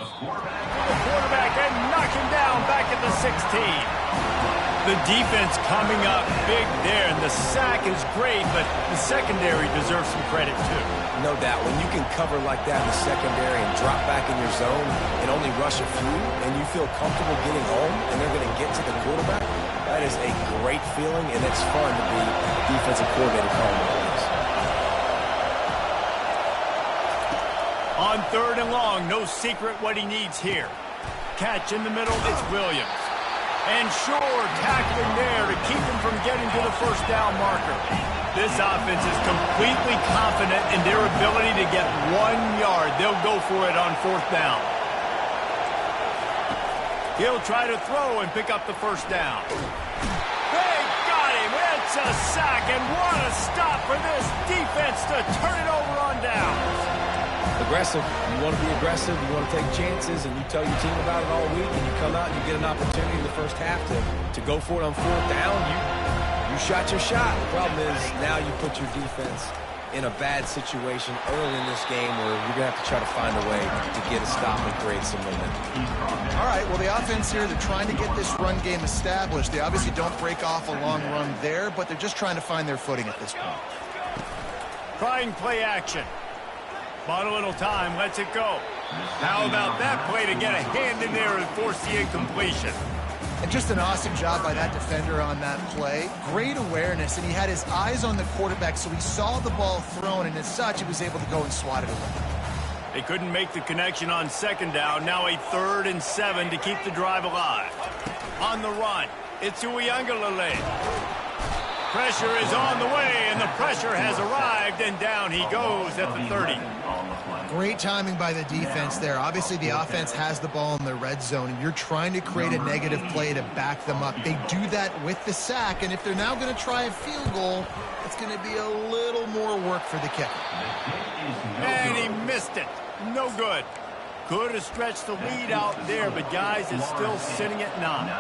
The quarterback and knock him down back at the 16. The defense coming up big there, and the sack is great, but the secondary deserves some credit too. No doubt. When you can cover like that in the secondary and drop back in your zone and only rush a few, and you feel comfortable getting home, and they're going to get to the quarterback, that is a great feeling, and it's fun to be defensive coordinator calling plays. On 3rd and long, no secret what he needs here. Catch in the middle, it's Williams. And sure, tackling there to keep him from getting to the first down marker. This offense is completely confident in their ability to get 1 yard. They'll go for it on 4th down. He'll try to throw and pick up the first down. They got him. It's a sack, and what a stop for this defense to turn it over on downs. Aggressive. You want to be aggressive. You want to take chances, and you tell your team about it all week, and you come out and you get an opportunity in the first half to go for it on 4th down. You shot your shot. The problem is now you put your defense in a bad situation early in this game where you're going to have to try to find a way to get a stop and create some momentum. All right, well, the offense here, they're trying to get this run game established. They obviously don't break off a long run there, but they're just trying to find their footing at this point. Trying play action. Bought a little time, lets it go. How about that play to get a hand in there and force the incompletion? And just an awesome job by that defender on that play. Great awareness, and he had his eyes on the quarterback, so he saw the ball thrown, and as such, he was able to go and swat it away. They couldn't make the connection on 2nd down. Now a 3rd and 7 to keep the drive alive. On the run, it's Uiagalelei. Pressure is on the way, and the pressure has arrived, and down he goes at the 30. Great timing by the defense there. Obviously, the offense has the ball in the red zone, and you're trying to create a negative play to back them up. They do that with the sack, and if they're now going to try a field goal, it's going to be a little more work for the kicker. And he missed it. No good. Could have stretched the lead out there, but guys, it's still sitting at 9.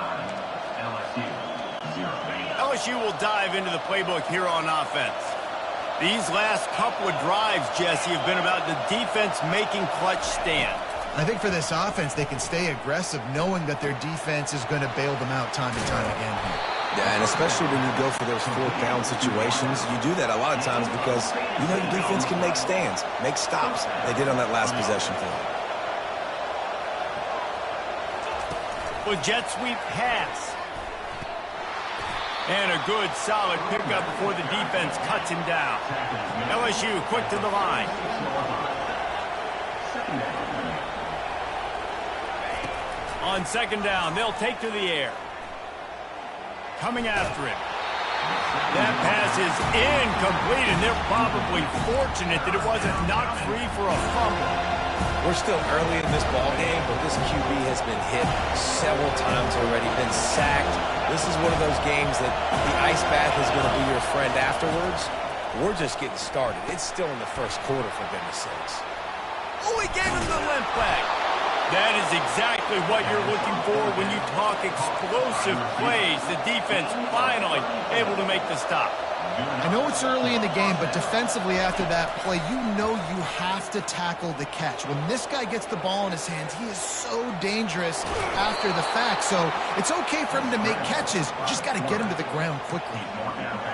LSU will dive into the playbook here on offense. These last couple of drives, Jesse, have been about the defense making clutch stands. I think for this offense, they can stay aggressive knowing that their defense is going to bail them out time and time again here. Yeah, and especially when you go for those 4th down situations, you do that a lot of times because you know your defense can make stands, make stops. They did on that last possession for them. Well, jet sweep pass. And a good, solid pickup before the defense cuts him down. LSU quick to the line. On 2nd down, they'll take to the air. Coming after him. That pass is incomplete, and they're probably fortunate that it wasn't knocked free for a fumble. We're still early in this ball game, but this QB has been hit several times already, been sacked. This is one of those games that the ice bath is going to be your friend afterwards. We're just getting started. It's still in the first quarter, for goodness sakes. Oh, he gave him the limp leg. That is exactly what you're looking for when you talk explosive plays. The defense finally able to make the stop. I know it's early in the game, but defensively after that play, you know you have to tackle the catch. When this guy gets the ball in his hands, he is so dangerous after the fact. So it's okay for him to make catches. You just got to get him to the ground quickly.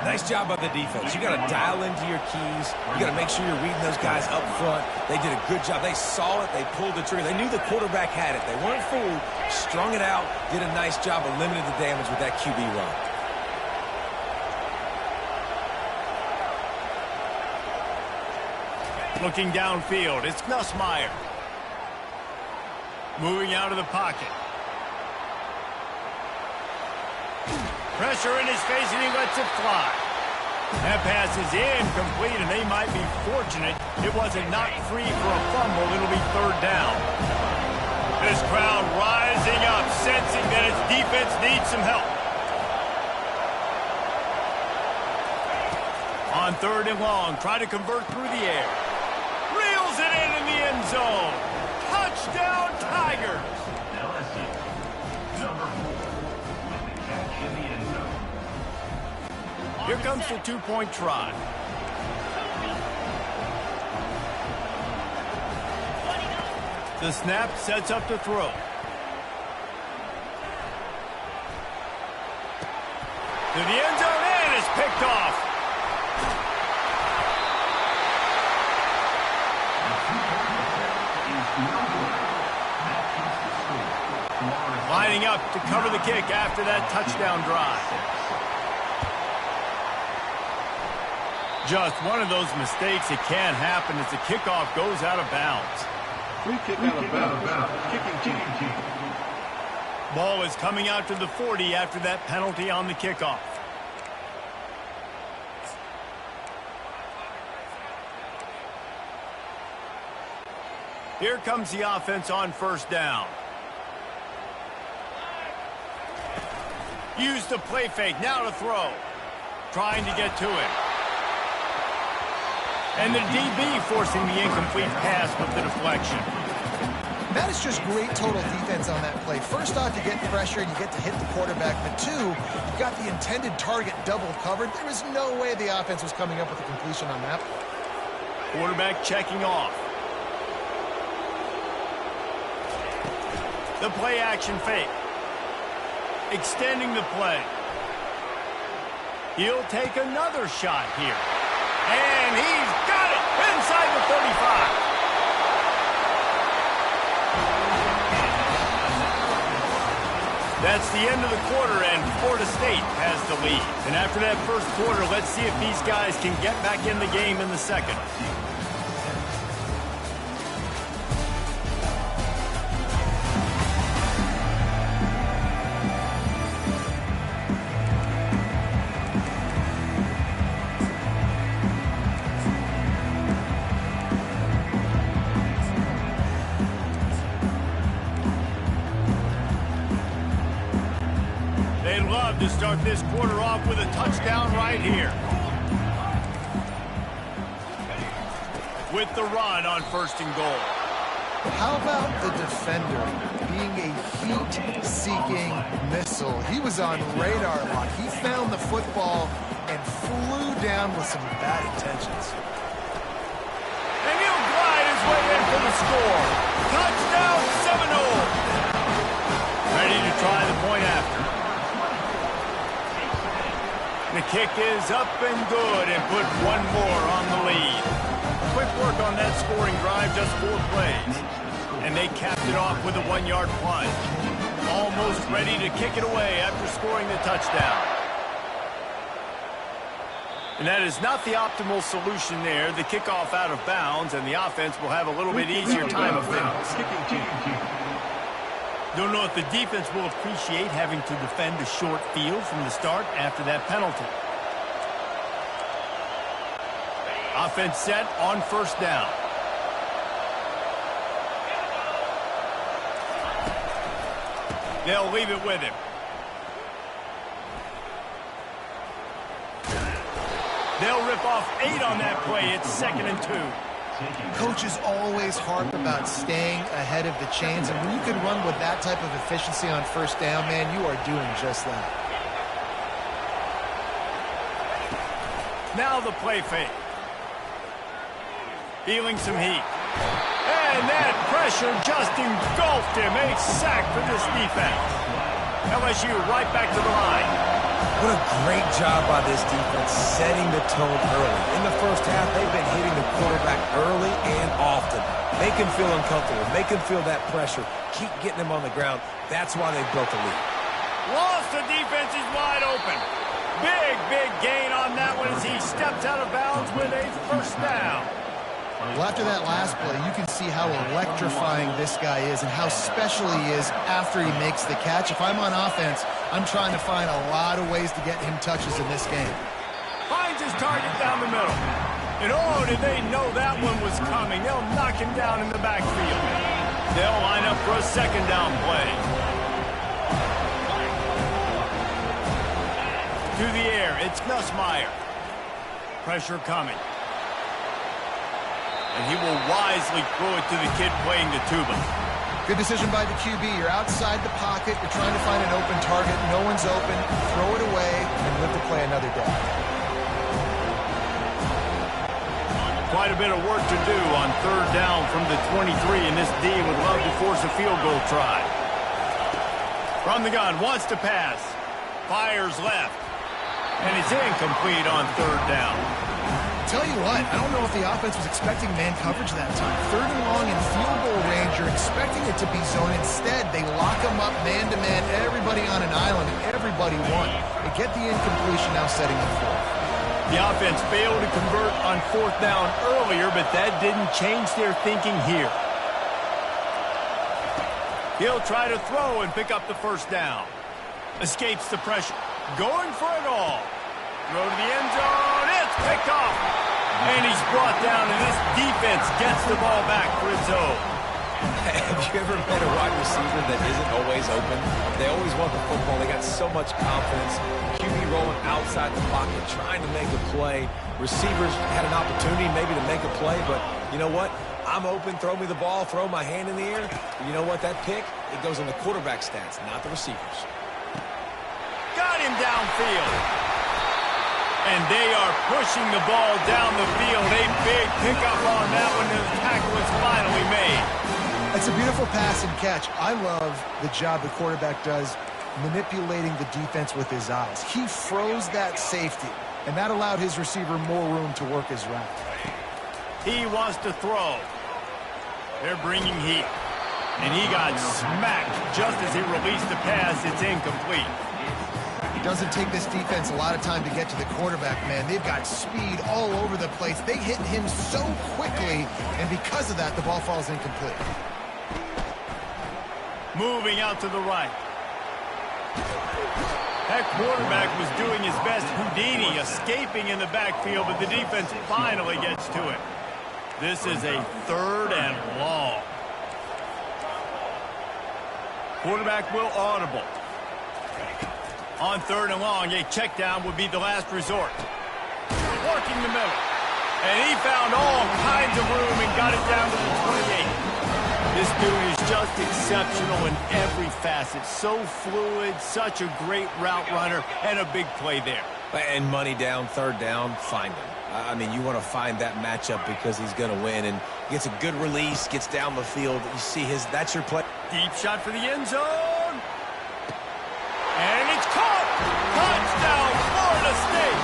Nice job by the defense. You got to dial into your keys. You got to make sure you're reading those guys up front. They did a good job. They saw it. They pulled the trigger. They knew the quarterback had it. They weren't fooled. Strung it out. Did a nice job of limiting the damage with that QB run. Looking downfield, it's Nussmeier. Moving out of the pocket. Pressure in his face, and he lets it fly. That pass is incomplete, and they might be fortunate it wasn't knocked free for a fumble. It'll be 3rd down. This crowd rising up, sensing that its defense needs some help. On 3rd and long, try to convert through the air. Reels it in the end zone. Touchdown, Tigers. Here comes the 2-point try. The snap sets up to throw. To the end zone, and it's picked off. Lining up to cover the kick after that touchdown drive. Just one of those mistakes that can happen as the kickoff goes out of bounds. Free kick out of bounds. Kicking team. Ball is coming out to the 40 after that penalty on the kickoff. Here comes the offense on first down. Use the play fake, now to throw. Trying to get to it. And the DB forcing the incomplete pass with the deflection. That is just great total defense on that play. First off, you get pressure and you get to hit the quarterback. But two, you got the intended target double covered. There was no way the offense was coming up with a completion on that. Quarterback checking off. The play action fake. Extending the play. He'll take another shot here. And he's got it inside the 35. That's the end of the quarter, and Florida State has the lead. And after that first quarter, let's see if these guys can get back in the game in the second. To start this quarter off with a touchdown right here. With the run on first and goal. How about the defender being a heat-seeking missile? He was on radar lock. He found the football and flew down with some bad intentions. And he'll glide his way in for the score. Touchdown Seminole. Ready to try the point after. The kick is up and good and put one more on the lead. Quick work on that scoring drive, just 4 plays. And they capped it off with a 1-yard plunge. Almost ready to kick it away after scoring the touchdown. And that is not the optimal solution there. The kickoff out of bounds, and the offense will have a little bit easier time of things. Don't know if the defense will appreciate having to defend a short field from the start after that penalty. Offense set on first down. They'll leave it with him. They'll rip off 8 on that play. It's 2nd and 2. Coaches always harp about staying ahead of the chains, and when you can run with that type of efficiency on first down, man, you are doing just that. Now the play fake. Feeling some heat. And that pressure just engulfed him. A sack for this defense. LSU right back to the line. What a great job by this defense setting the tone early. In the first half, they've been hitting the quarterback early and often. Make him feel uncomfortable. Make him feel that pressure. Keep getting him on the ground. That's why they built the lead. Lost, the defense is wide open. Big gain on that one as he steps out of bounds with a first down. Well, after that last play, you can see how electrifying this guy is and how special he is after he makes the catch. If I'm on offense, I'm trying to find a lot of ways to get him touches in this game. Finds his target down the middle. And oh, did they know that one was coming. They'll knock him down in the backfield. They'll line up for a second down play. To the air, it's Nussmeier. Pressure coming. And he will wisely throw it to the kid playing the tuba. Good decision by the QB. You're outside the pocket. You're trying to find an open target. No one's open. Throw it away and live to play another day. Quite a bit of work to do on third down from the 23, and this D would love to force a field goal try. From the gun, wants to pass. Fires left. And it's incomplete on third down. Tell you what, I don't know if the offense was expecting man coverage that time. Third and long in field goal range, you're expecting it to be zone. Instead, they lock them up man-to-man, everybody on an island, and everybody won. They get the incompletion, now setting the fourth. The offense failed to convert on fourth down earlier, but that didn't change their thinking here. He'll try to throw and pick up the first down. Escapes the pressure. Going for it all. Throw to the end zone. It's picked off. And he's brought down, and this defense gets the ball back for its own. Have you ever met a wide receiver that isn't always open? They always want the football. They got so much confidence. QB rolling outside the pocket, trying to make a play. Receivers had an opportunity maybe to make a play, but you know what? I'm open, throw me the ball, throw my hand in the air. You know what? That pick, it goes in the quarterback stats, not the receivers. Got him downfield. And they are pushing the ball down the field. A big pickup on that one, and the tackle is finally made. It's a beautiful pass and catch. I love the job the quarterback does manipulating the defense with his eyes. He froze that safety, and that allowed his receiver more room to work his route. He wants to throw. They're bringing heat. And he got smacked just as he released the pass. It's incomplete. It doesn't take this defense a lot of time to get to the quarterback, man. They've got speed all over the place. They hit him so quickly, and because of that, the ball falls incomplete. Moving out to the right. That quarterback was doing his best Houdini, escaping in the backfield, but the defense finally gets to it. This is a third and long. Quarterback will audible. On third and long, a check down would be the last resort. Working the middle. And he found all kinds of room and got it down to the 28. This dude is just exceptional in every facet. So fluid, such a great route runner, and a big play there. And money down, third down, find him. I mean, you want to find that matchup because he's going to win, and gets a good release, gets down the field. You see that's your play. Deep shot for the end zone. And it's caught. Touchdown, Florida State.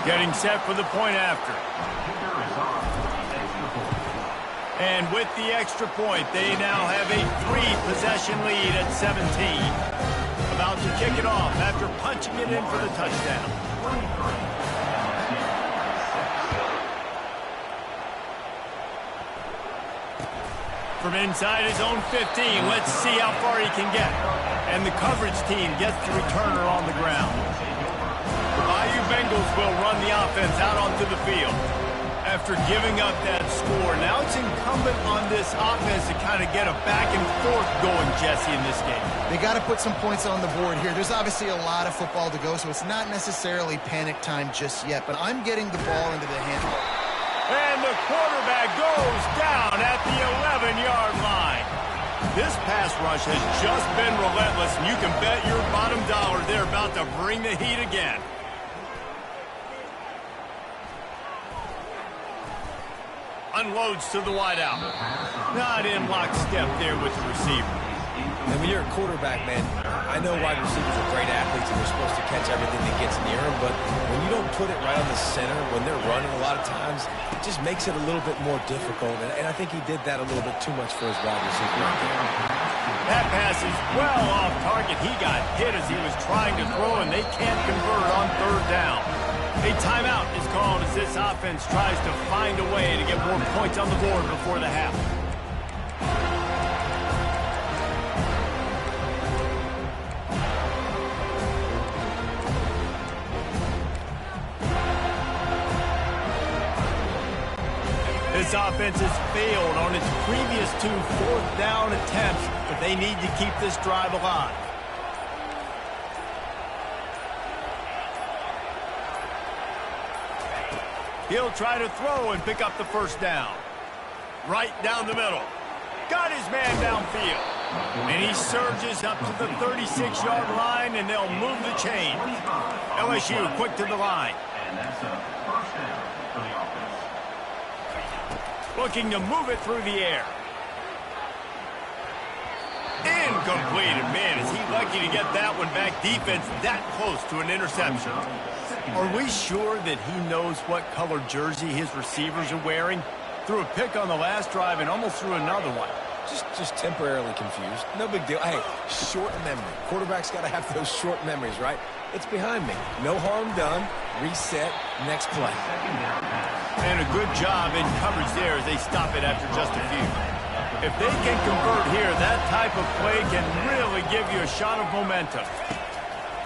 Getting set for the point after. And with the extra point, they now have a 3-possession lead at 17. About to kick it off after punching it in for the touchdown. From inside his own 15, let's see how far he can get. And the coverage team gets the returner on the ground. The Bayou Bengals will run the offense out onto the field. After giving up that score, now it's incumbent on this offense to kind of get a back and forth going, Jesse, in this game. They got to put some points on the board here. There's obviously a lot of football to go, so it's not necessarily panic time just yet, but I'm getting the ball into the handle. And the quarterback goes down at the 11-yard line. This pass rush has just been relentless, and you can bet your bottom dollar they're about to bring the heat again. Unloads to the wideout. Not in lockstep there with the receiver. And when you're a quarterback, man, I know wide receivers are great athletes and they're supposed to catch everything that gets near them, but when you don't put it right on the center, when they're running a lot of times, it just makes it a little bit more difficult. And I think he did that a little bit too much for his wide receiver right there. That pass is well off target. He got hit as he was trying to throw, and they can't convert on third down. A timeout is called as this offense tries to find a way to get more points on the board before the half. This offense has failed on its previous 2 fourth-down attempts, but they need to keep this drive alive. He'll try to throw and pick up the first down. Right down the middle. Got his man downfield. And he surges up to the 36-yard line, and they'll move the chain. LSU quick to the line. And that's a first down for the offense. Looking to move it through the air. Incomplete. And man, is he lucky to get that one back. Defense that close to an interception. Are we sure that he knows what color jersey his receivers are wearing? Threw a pick on the last drive and almost threw another one. Just temporarily confused. No big deal. Hey, short memory. Quarterback's got to have those short memories, right? It's behind me. No harm done. Reset. Next play. And a good job in coverage there as they stop it after just a few. If they can convert here, that type of play can really give you a shot of momentum.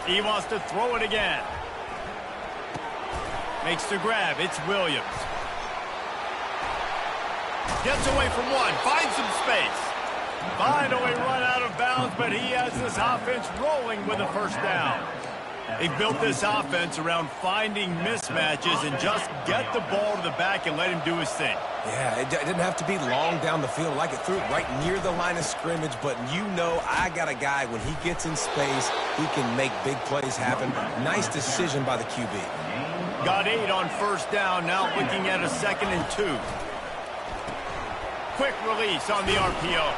He wants to throw it again. Makes the grab. It's Williams. Gets away from one. Finds some space. Finally run out of bounds, but he has this offense rolling with a first down. They built this offense around finding mismatches and just get the ball to the back and let him do his thing. Yeah, it didn't have to be long down the field. Like it threw it right near the line of scrimmage, but you know I got a guy, when he gets in space, he can make big plays happen. Nice decision by the QB. Got 8 on first down, now looking at a 2nd and 2. Quick release on the RPO.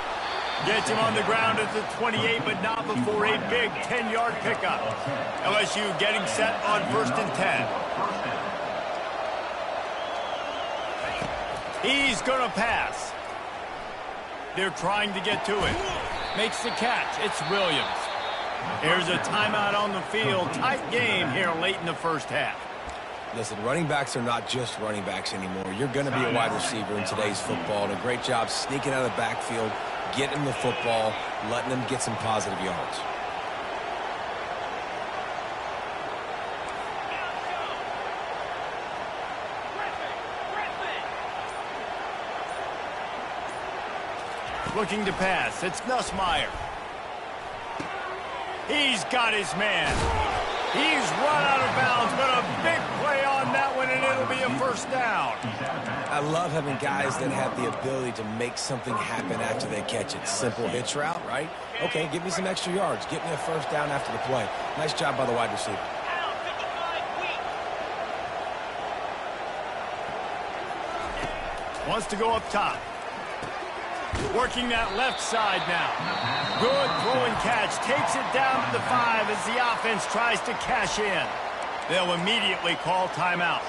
Gets him on the ground at the 28, but not before a big 10-yard pickup. LSU getting set on 1st and 10. He's going to pass. They're trying to get to it. Makes the catch. It's Williams. Here's a timeout on the field. Tight game here late in the first half. Listen, running backs are not just running backs anymore. You're going to be a wide receiver in today's football, and a great job sneaking out of the backfield, getting the football, letting them get some positive yards. Looking to pass. It's Nussmeier. He's got his man. He's run out of bounds, but a big play on that one, and it'll be a first down. I love having guys that have the ability to make something happen after they catch it. Simple hitch route, right? Okay, give me some extra yards. Get me a first down after the play. Nice job by the wide receiver. Wants to go up top. Working that left side now. Good throwing catch. Takes it down to the 5 as the offense tries to cash in. They'll immediately call timeout.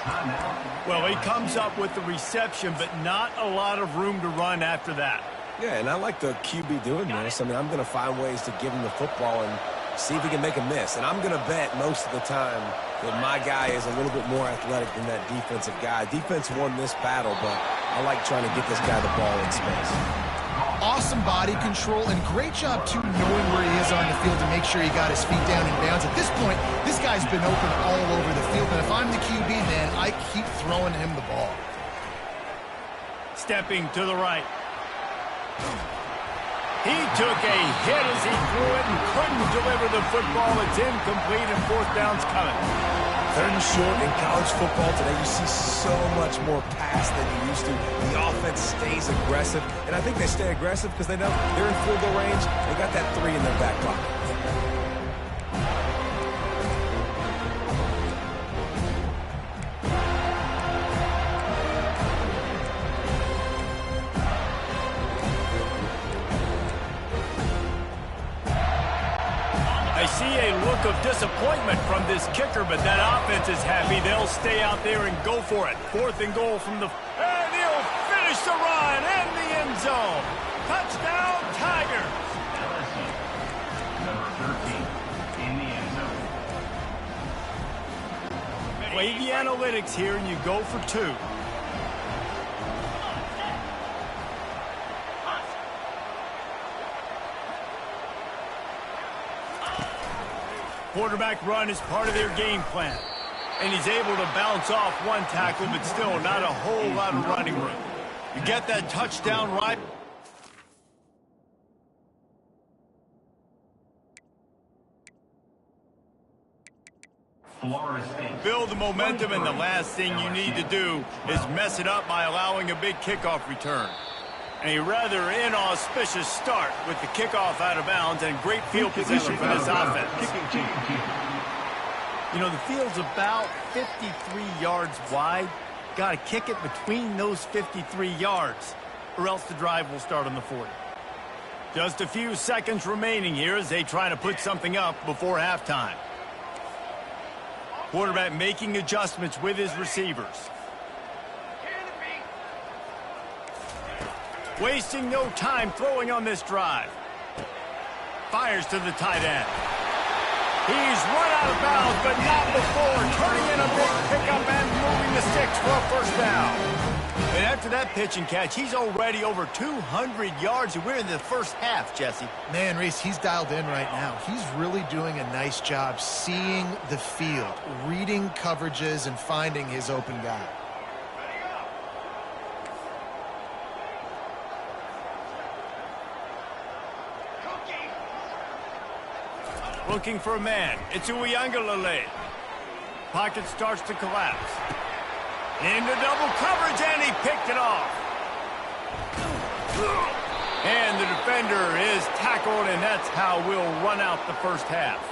Well, he comes up with the reception, but not a lot of room to run after that. Yeah, and I like the QB doing this. I mean, I'm going to find ways to give him the football and see if he can make a miss. And I'm going to bet most of the time that my guy is a little bit more athletic than that defensive guy. Defense won this battle, but I like trying to get this guy the ball in space. Awesome body control and great job, too, knowing where he is on the field to make sure he got his feet down in bounds. At this point, this guy's been open all over the field, and if I'm the QB, man, I keep throwing him the ball. Stepping to the right. He took a hit as he threw it and couldn't deliver the football. It's incomplete, and 4th down's coming. 3rd and short in college football today. You see so much more pass than you used to. The offense stays aggressive, and I think they stay aggressive because they know they're in field goal range. They got that 3 in their back pocket. I see a look of disappointment from this kicker, but that offense is happy. They'll stay out there and go for it. 4th and goal from the... And he'll finish the run in the end zone. Touchdown, Tigers. LSU, number 13, in the end zone. Play the analytics here, and you go for 2. Quarterback run is part of their game plan. And he's able to bounce off one tackle, but still not a whole lot of running room. You get that touchdown right. Build the momentum, and the last thing you need to do is mess it up by allowing a big kickoff return. A rather inauspicious start with the kickoff out of bounds and great field position for this offense. You know, the field's about 53 yards wide. Got to kick it between those 53 yards, or else the drive will start on the 40. Just a few seconds remaining here as they try to put something up before halftime. Quarterback making adjustments with his receivers. Wasting no time throwing on this drive. Fires to the tight end. He's run out of bounds, but not before turning in a big pickup and moving the sticks for a first down. And after that pitch and catch, he's already over 200 yards, and we're in the first half, Jesse. Man, Reese, he's dialed in right now. He's really doing a nice job seeing the field, reading coverages, and finding his open guy. Looking for a man. It's Uiagalelei. Pocket starts to collapse. Into double coverage, and he picked it off. And the defender is tackled, and that's how we'll run out the first half.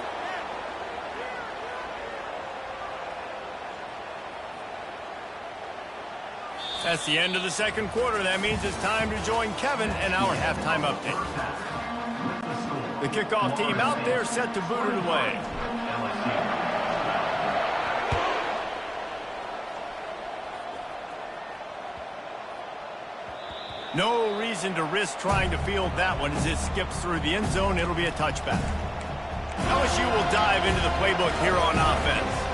That's the end of the second quarter. That means it's time to join Kevin and our halftime update. The kickoff team out there set to boot it away. No reason to risk trying to field that one as it skips through the end zone. It'll be a touchback. LSU will dive into the playbook here on offense.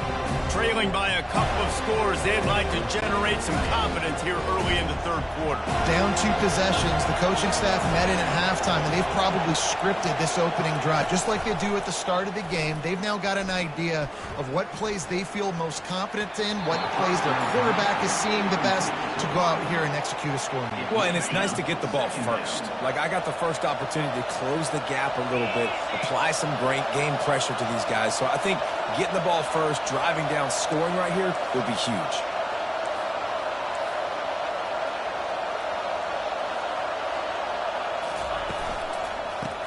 Trailing by a couple of scores, they'd like to generate some confidence here early in the third quarter. Down 2 possessions, the coaching staff met in at halftime, and they've probably scripted this opening drive. Just like they do at the start of the game, they've now got an idea of what plays they feel most confident in, what plays their quarterback is seeing the best to go out here and execute a scoring game. Well, and it's nice to get the ball first. Like, I got the first opportunity to close the gap a little bit, apply some great game pressure to these guys. So I think getting the ball first, driving down, scoring right here will be huge.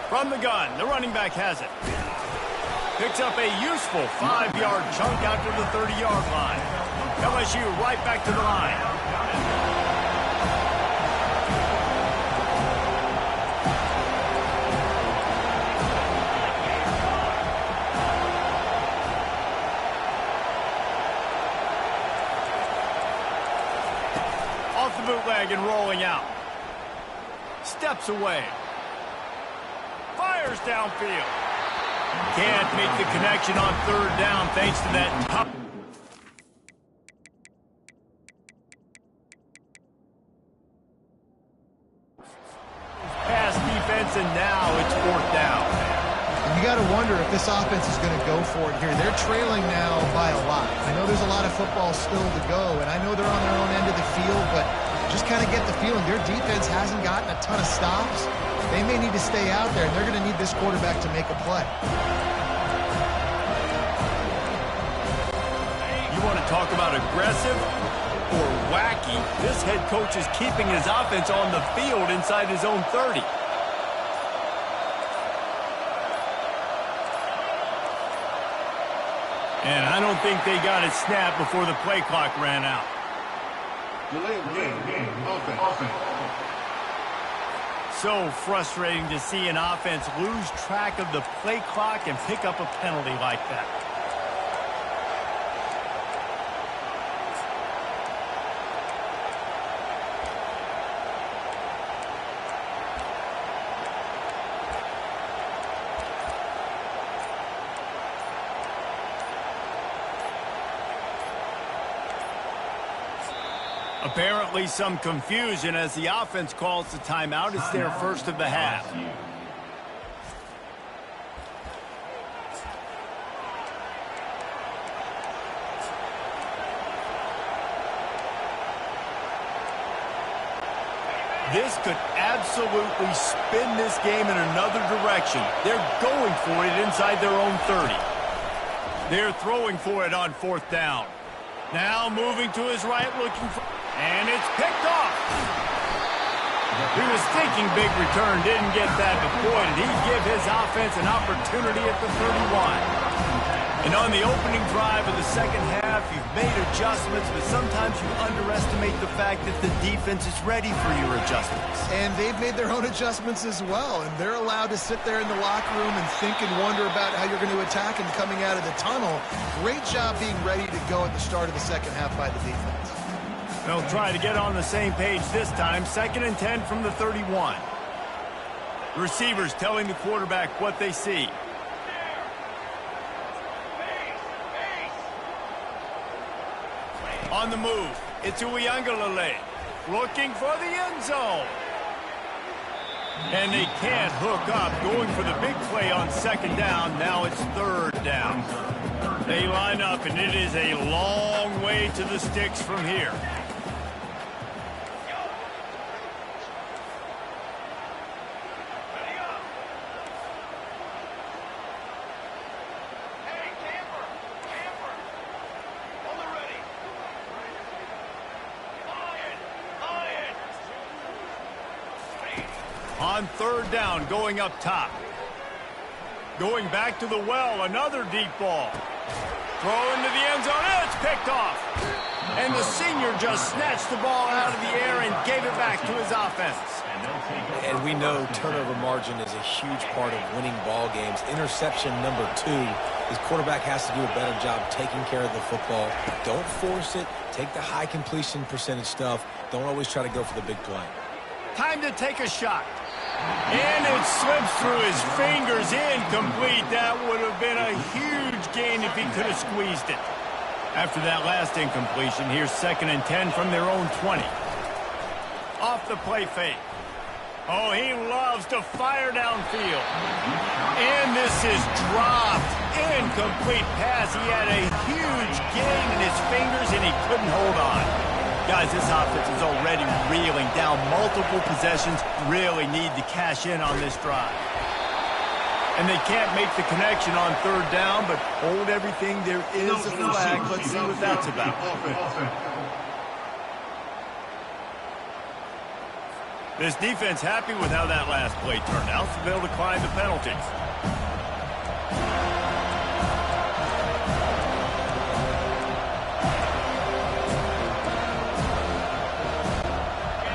From the gun, the running back has it. Picks up a useful 5-yard chunk out to the 30-yard line. LSU right back to the line. Bootleg and rolling out. Steps away. Fires downfield. Can't make the connection on third down thanks to that top. Pass defense, and now it's fourth down. And you got to wonder if this offense is going to go for it here. They're trailing now by a lot. I know there's a lot of football still to go, and I know they're on their own end of the field, but just kind of get the feeling their defense hasn't gotten a ton of stops. They may need to stay out there, and they're going to need this quarterback to make a play. You want to talk about aggressive or wacky? This head coach is keeping his offense on the field inside his own 30. And I don't think they got it snapped before the play clock ran out. Delay of game. Offense. So frustrating to see an offense lose track of the play clock and pick up a penalty like that. Apparently some confusion as the offense calls the timeout. It's their first of the half. This could absolutely spin this game in another direction. They're going for it inside their own 30. They're throwing for it on fourth down. Now moving to his right, looking for... And it's picked off. He was thinking big return, didn't get that, but boy, did he give his offense an opportunity at the 31. And on the opening drive of the second half, you've made adjustments, but sometimes you underestimate the fact that the defense is ready for your adjustments. And they've made their own adjustments as well, and they're allowed to sit there in the locker room and think and wonder about how you're going to attack them coming out of the tunnel. Great job being ready to go at the start of the second half by the defense. They'll try to get on the same page this time. 2nd and 10 from the 31. Receivers telling the quarterback what they see. On the move, it's Uiagalelei looking for the end zone. And they can't hook up, going for the big play on 2nd down. Now it's 3rd down. They line up, and it is a long way to the sticks from here. On 3rd down, going up top. Going back to the well, another deep ball. Throw into the end zone, and it's picked off. And the senior just snatched the ball out of the air and gave it back to his offense. And we know turnover margin is a huge part of winning ball games. Interception number 2. His quarterback has to do a better job taking care of the football. Don't force it. Take the high completion percentage stuff. Don't always try to go for the big play. Time to take a shot. And it slips through his fingers, incomplete. That would have been a huge gain if he could have squeezed it. After that last incompletion, here's 2nd and 10 from their own 20. Off the play fake. Oh, he loves to fire downfield. And this is dropped. Incomplete pass. He had a huge gain in his fingers, and he couldn't hold on. Guys, this offense is already reeling down multiple possessions. Really need to cash in on this drive. And they can't make the connection on 3rd down, but hold everything. There is a flag. Let's see what that's about. This defense happy with how that last play turned out, so they'll decline the penalties.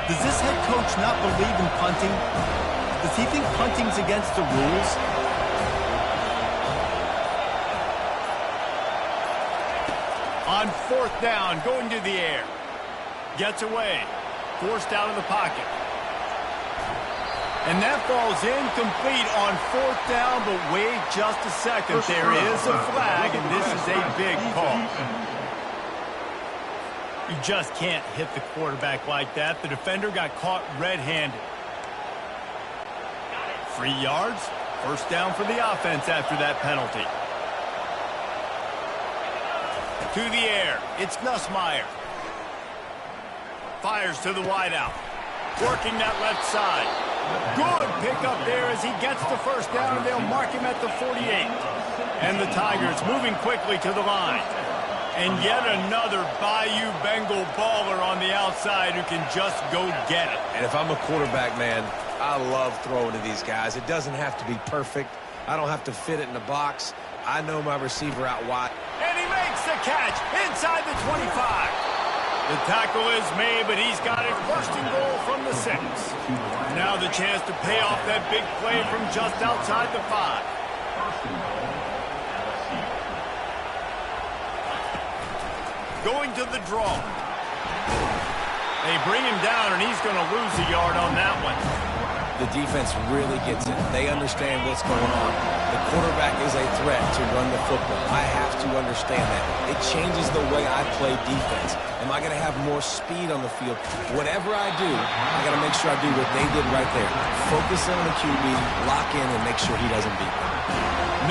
Does this head coach not believe in punting? Does he think punting's against the rules? On 4th down, going to the air. Gets away. Forced out of the pocket. And that ball's incomplete on 4th down, but wait just a second. There is a flag, and this is a big call. You just can't hit the quarterback like that. The defender got caught red-handed. 3 yards. 1st down for the offense after that penalty. To the air. It's Nussmeier. Fires to the wideout. Working that left side. Good pickup there as he gets the 1st down, and they'll mark him at the 48. And the Tigers moving quickly to the line. And yet another Bayou Bengal baller on the outside who can just go get it. And if I'm a quarterback, man, I love throwing to these guys. It doesn't have to be perfect. I don't have to fit it in the box. I know my receiver out wide. And he makes the catch inside the 25. The tackle is made, but he's got it 1st and goal from the 6. Now the chance to pay off that big play from just outside the 5. Going to the draw. They bring him down, and he's going to lose a yard on that one. The defense really gets it. They understand what's going on. The quarterback is a threat to run the football. I have to understand that. It changes the way I play defense. Am I going to have more speed on the field? Whatever I do, I got to make sure I do what they did right there. Focus on the QB, lock in, and make sure he doesn't beat me.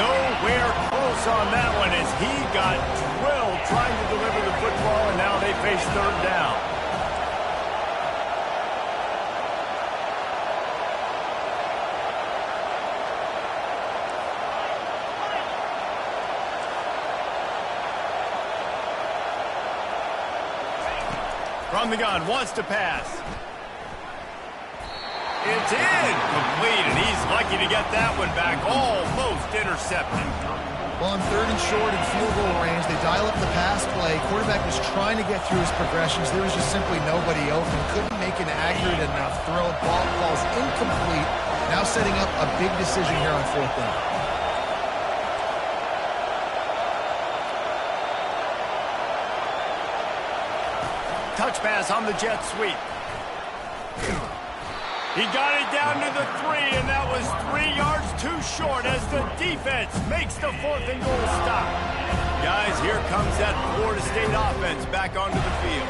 Nowhere close on that one as he got drilled trying to deliver the football, and now they face 3rd down. From the gun, wants to pass. It's in. Complete, and he's lucky to get that one back. Almost intercepted. Well, on 3rd and short and field goal range, they dial up the pass play. Quarterback was trying to get through his progressions. There was just simply nobody open. Couldn't make an accurate enough throw. Ball falls incomplete. Now setting up a big decision here on 4th down. Touch pass on the jet sweep. He got it down to the 3, and that was 3 yards too short as the defense makes the 4th and goal stop. Guys, here comes that Florida State offense back onto the field.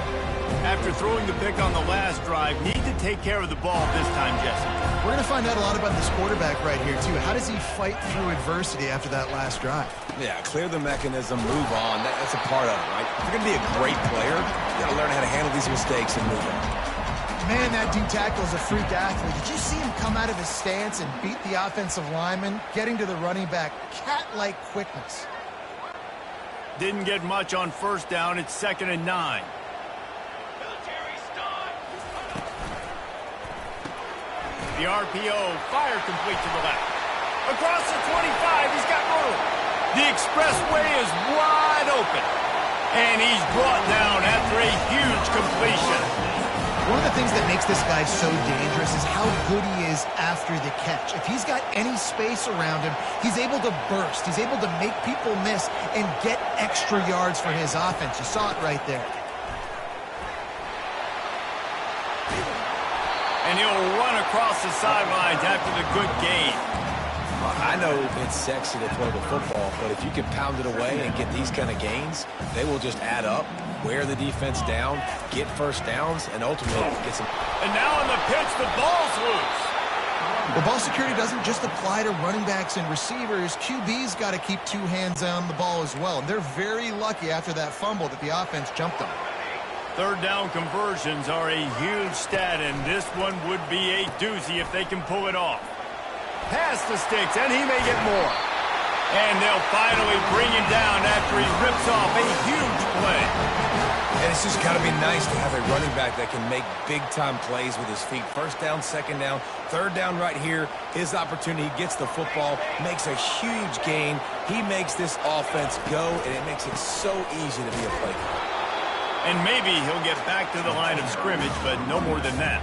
After throwing the pick on the last drive, need to take care of the ball this time, Jesse. We're going to find out a lot about this quarterback right here, too. How does he fight through adversity after that last drive? Yeah, clear the mechanism, move on. That's a part of it, right? If you're going to be a great player, you got to learn how to handle these mistakes and move on. Man, that D-tackle is a freak athlete. Did you see him come out of his stance and beat the offensive lineman, getting to the running back? Cat-like quickness. Didn't get much on 1st down. It's 2nd and 9. The RPO fired complete to the left. Across the 25, he's got room. The expressway is wide open. And he's brought down after a huge completion. One of the things that makes this guy so dangerous is how good he is after the catch. If he's got any space around him, he's able to burst. He's able to make people miss and get extra yards for his offense. You saw it right there. And he'll run across the sidelines after the good gain. I know it's sexy to throw the football, but if you can pound it away and get these kind of gains, they will just add up, wear the defense down, get 1st downs, and ultimately get some. And now on the pitch, the ball's loose. Well, ball security doesn't just apply to running backs and receivers. QB's got to keep 2 hands on the ball as well. And they're very lucky after that fumble that the offense jumped on. 3rd down conversions are a huge stat, and this one would be a doozy if they can pull it off. Past the sticks, and he may get more. And they'll finally bring him down after he rips off a huge play. And it's just got to be nice to have a running back that can make big-time plays with his feet. 1st down, 2nd down, 3rd down right here. His opportunity, he gets the football, makes a huge gain. He makes this offense go, and it makes it so easy to be a playmaker. And maybe he'll get back to the line of scrimmage, but no more than that.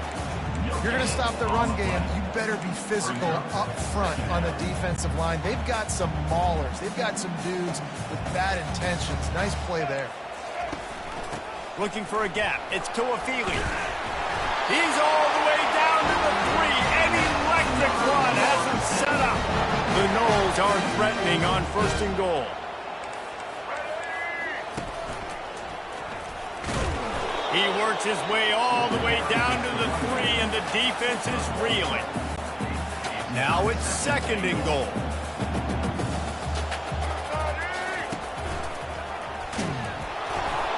You're going to stop the run game. You better be physical up front on the defensive line. They've got some maulers. They've got some dudes with bad intentions. Nice play there. Looking for a gap. It's Tuafili. He's all the way down to the 3. An electric run has him set up. The Noles are threatening on 1st and goal. He works his way all the way down to the 3, and the defense is reeling. Now it's 2nd and goal.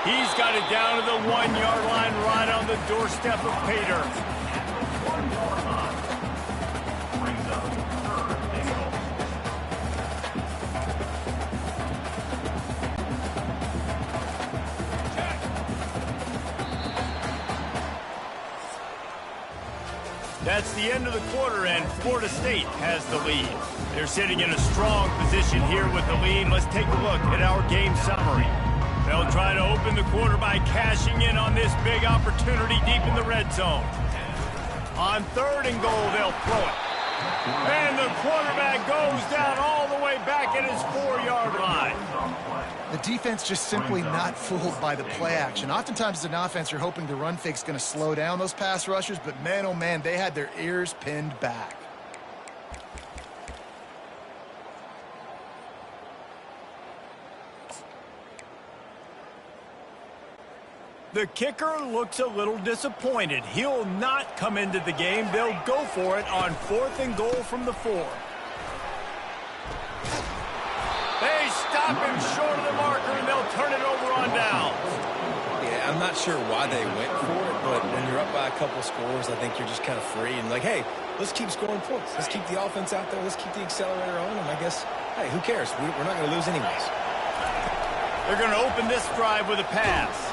He's got it down to the 1-yard line right on the doorstep of Pater. That's the end of the quarter, and Florida State has the lead. They're sitting in a strong position here with the lead. Let's take a look at our game summary. They'll try to open the quarter by cashing in on this big opportunity deep in the red zone. On 3rd and goal, they'll throw it. And the quarterback goes down all the way back at his 4-yard line. The defense just simply not fooled by the play action. Oftentimes as an offense, you're hoping the run fake's going to slow down those pass rushers, but man, oh man, they had their ears pinned back. The kicker looks a little disappointed. He'll not come into the game. They'll go for it on 4th and goal from the 4. They stop him short of the marker, and they'll turn it over on down. Yeah, I'm not sure why they went for it, but when you're up by a couple scores, I think you're just kind of free and like, hey, let's keep scoring points. Let's keep the offense out there. Let's keep the accelerator on, and I guess, hey, who cares? We're not going to lose anyways. They're going to open this drive with a pass.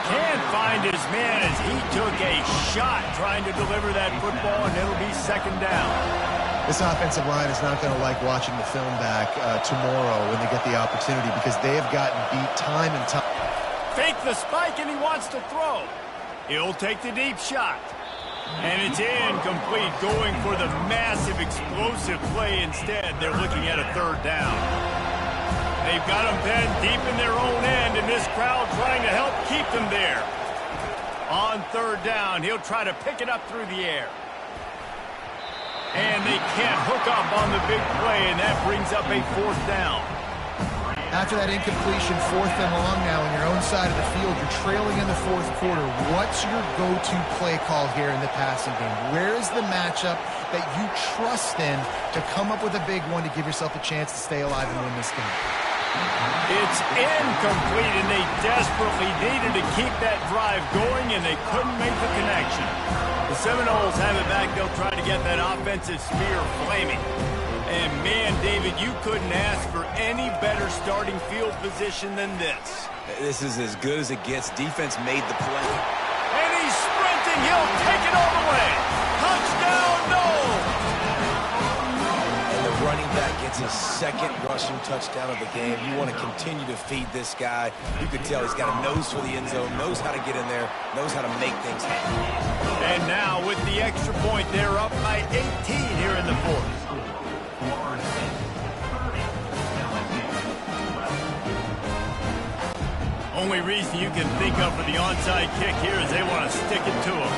Can't find his man as he took a shot trying to deliver that football, and it'll be second down. This offensive line is not going to like watching the film back tomorrow when they get the opportunity because they have gotten beat time and time. Fake the spike, and he wants to throw. He'll take the deep shot. And it's incomplete, going for the massive, explosive play instead. They're looking at a third down. They've got them pinned deep in their own end, and this crowd trying to help keep them there. On third down, he'll try to pick it up through the air. And they can't hook up on the big play, and that brings up a fourth down. After that incompletion, 4th and long now on your own side of the field, you're trailing in the fourth quarter. What's your go-to play call here in the passing game? Where is the matchup that you trust in to come up with a big one to give yourself a chance to stay alive and win this game? It's incomplete, and they desperately needed to keep that drive going, and they couldn't make the connection. The Seminoles have it back. They'll try to get that offensive spear flaming. And, man, David, you couldn't ask for any better starting field position than this. This is as good as it gets. Defense made the play. And he's sprinting. He'll take it all the way. Touchdown, Noles! And the running back gets his second rushing touchdown of the game. You want to continue to feed this guy. You can tell he's got a nose for the end zone, knows how to get in there, knows how to make things happen. And now, with the extra point, they're up by 18 here in the fourth. Only reason you can think of for the onside kick here is they want to stick it to him.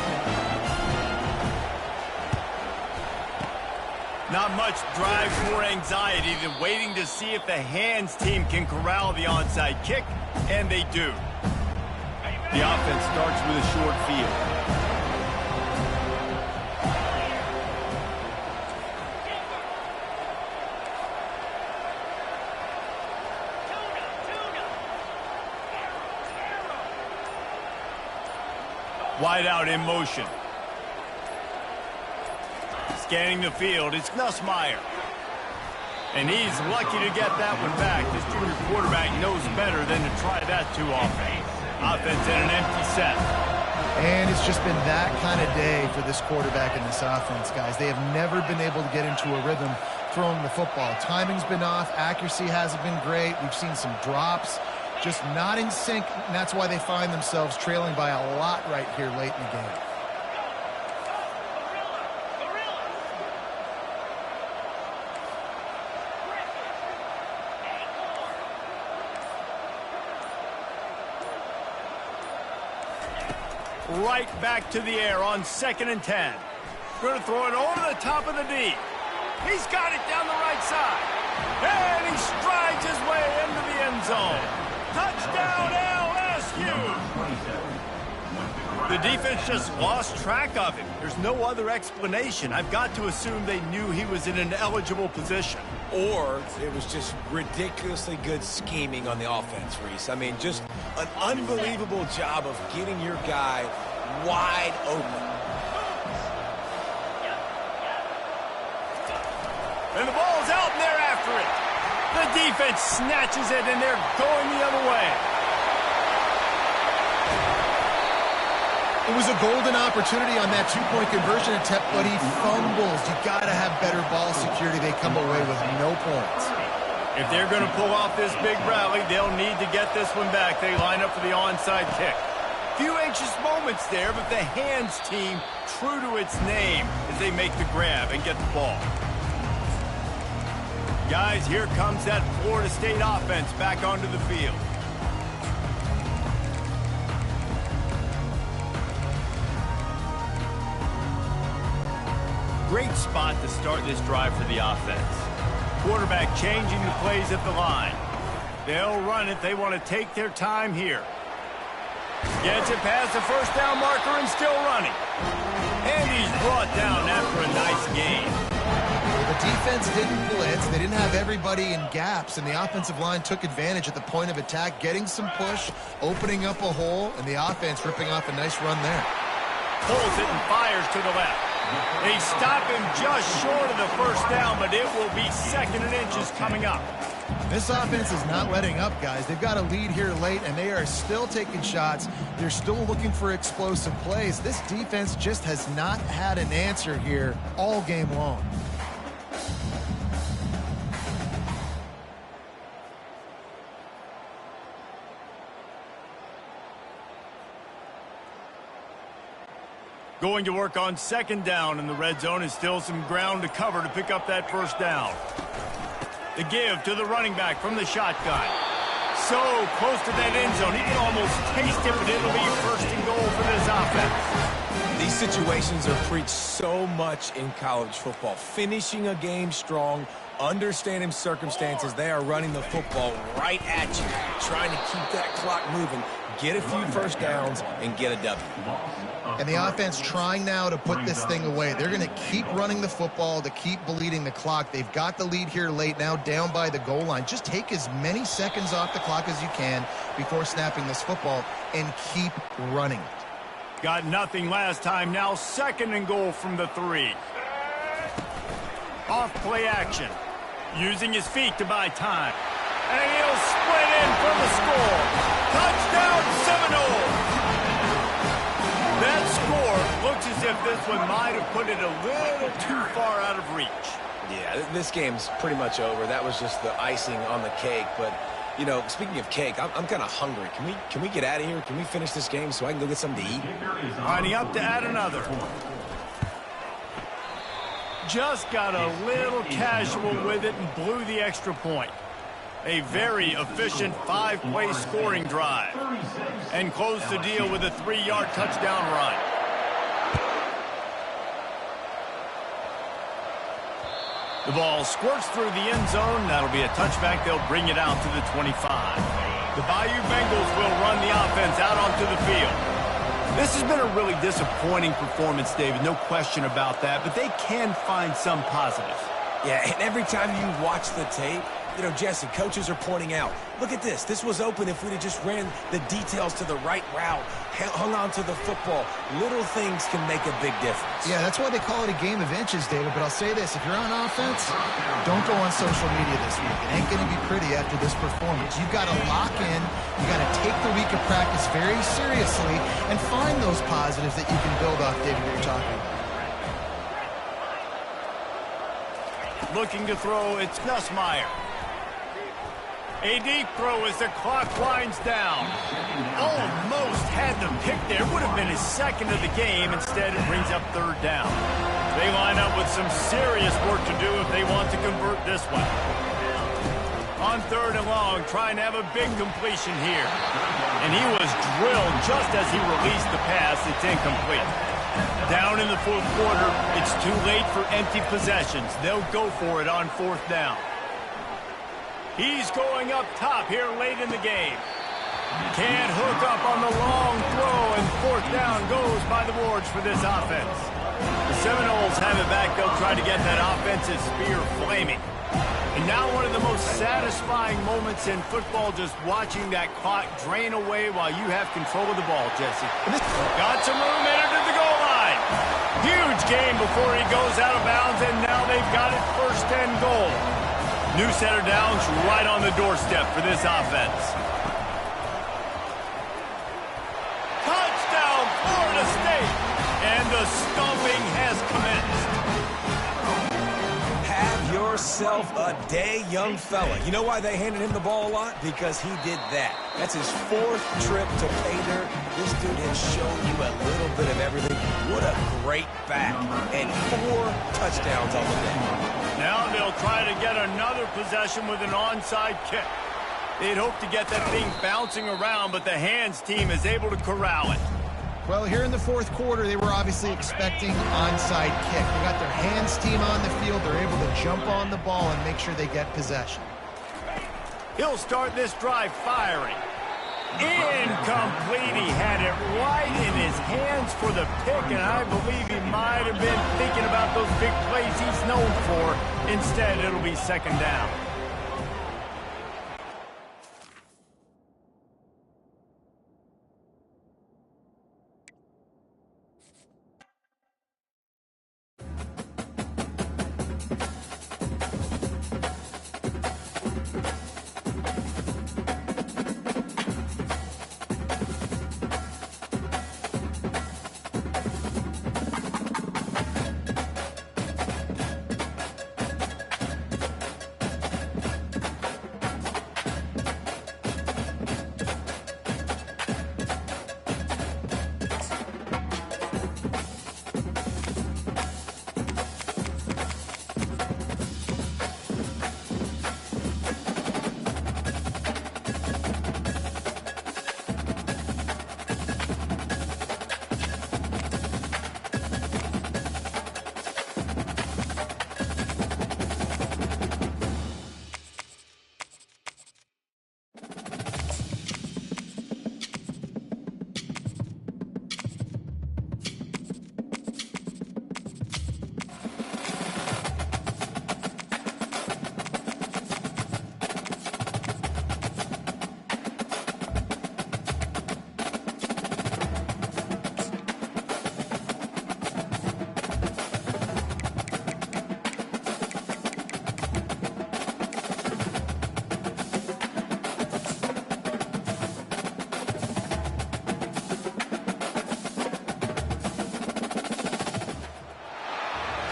Not much drives more anxiety than waiting to see if the hands team can corral the onside kick, and they do. The offense starts with a short field. Wide out in motion. Scanning the field, it's Nussmeier. And he's lucky to get that one back. This junior quarterback knows better than to try that too often. Offense in an empty set. And it's just been that kind of day for this quarterback and this offense, guys. They have never been able to get into a rhythm throwing the football. Timing's been off. Accuracy hasn't been great. We've seen some drops. Just not in sync, and that's why they find themselves trailing by a lot right here late in the game. Right back to the air on 2nd and 10. Going to throw it over the top of the D. He's got it down the right side. And he strides his way into the end zone. Touchdown, LSU! The defense just lost track of him. There's no other explanation. I've got to assume they knew he was in an eligible position. Or it was just ridiculously good scheming on the offense, Reese. I mean, just an unbelievable job of getting your guy wide open. And the ball's out, and they're after it. The defense snatches it, and they're going the other way. It was a golden opportunity on that two-point conversion attempt, but he fumbles. You got to have better ball security. They come away with no points. If they're going to pull off this big rally, they'll need to get this one back. They line up for the onside kick. Few anxious moments there, but the hands team, true to its name, as they make the grab and get the ball. Guys, here comes that Florida State offense back onto the field. Great spot to start this drive for the offense. Quarterback changing the plays at the line. They'll run it. They want to take their time here. Gets it past the first down marker and still running. And he's brought down after a nice gain. The defense didn't blitz. They didn't have everybody in gaps, and the offensive line took advantage at the point of attack, getting some push, opening up a hole, and the offense ripping off a nice run there. Pulls it and fires to the left. They stop him just short of the first down, but it will be 2nd and inches coming up. This offense is not letting up, guys. They've got a lead here late, and they are still taking shots. They're still looking for explosive plays. This defense just has not had an answer here all game long. Going to work on second down in the red zone is still some ground to cover to pick up that first down. The give to the running back from the shotgun. So close to that end zone. He can almost taste it, but it'll be first and goal for this offense. These situations are preached so much in college football. Finishing a game strong, understanding circumstances. They are running the football right at you, trying to keep that clock moving, get a few first downs, and get a W. And the offense trying now to put this thing away. They're going to keep running the football to keep bleeding the clock. They've got the lead here late, now down by the goal line. Just take as many seconds off the clock as you can before snapping this football and keep running. Got nothing last time. Now second and goal from the 3. Off play action. Using his feet to buy time. And he'll split in for the score. Touchdown Seminoles! That score looks as if this one might have put it a little too far out of reach. Yeah, this game's pretty much over. That was just the icing on the cake. But, you know, speaking of cake, I'm kind of hungry. Can we get out of here? Can we finish this game so I can go get something to eat? Lining up to add another. Just got a little casual with it and blew the extra point. A very efficient 5-play scoring drive. And close the deal with a 3-yard touchdown run. The ball squirts through the end zone. That'll be a touchback. They'll bring it out to the 25. The Bayou Bengals will run the offense out onto the field. This has been a really disappointing performance, David. No question about that. But they can find some positives. Yeah, and every time you watch the tape, you know, Jesse, coaches are pointing out, look at this. This was open if we'd have just ran the details to the right route, hung on to the football. Little things can make a big difference. Yeah, that's why they call it a game of inches, David. But I'll say this, if you're on offense, don't go on social media this week. It ain't going to be pretty after this performance. You've got to lock in. You've got to take the week of practice very seriously and find those positives that you can build off, David, that you're talking about. Looking to throw, it's Nussmeier. A deep throw as the clock winds down. Almost had the pick there. Would have been his second of the game. Instead, it brings up third down. They line up with some serious work to do if they want to convert this one. On third and long, trying to have a big completion here. And he was drilled just as he released the pass. It's incomplete. Down in the fourth quarter, it's too late for empty possessions. They'll go for it on fourth down. He's going up top here late in the game. Can't hook up on the long throw, and fourth down goes by the boards for this offense. The Seminoles have it back. They'll try to get that offensive spear flaming. And now one of the most satisfying moments in football, just watching that clock drain away while you have control of the ball, Jesse. Got some room, entered to the goal line. Huge game before he goes out of bounds, and now they've got it first and goal. New set of downs right on the doorstep for this offense. Touchdown, Florida State! And the stomping has commenced. Have yourself a day, young fella. You know why they handed him the ball a lot? Because he did that. That's his 4th trip to pay dirt. This dude has shown you a little bit of everything. What a great back. And 4 touchdowns on the day. Now they'll try to get another possession with an onside kick. They'd hope to get that thing bouncing around, but the hands team is able to corral it. Well, here in the fourth quarter, they were obviously expecting onside kick. They got their hands team on the field. They're able to jump on the ball and make sure they get possession. He'll start this drive firing. Incomplete. He had it right in his hands for the pick, and I believe he might have been thinking about those big plays he's known for. Instead, it'll be second down.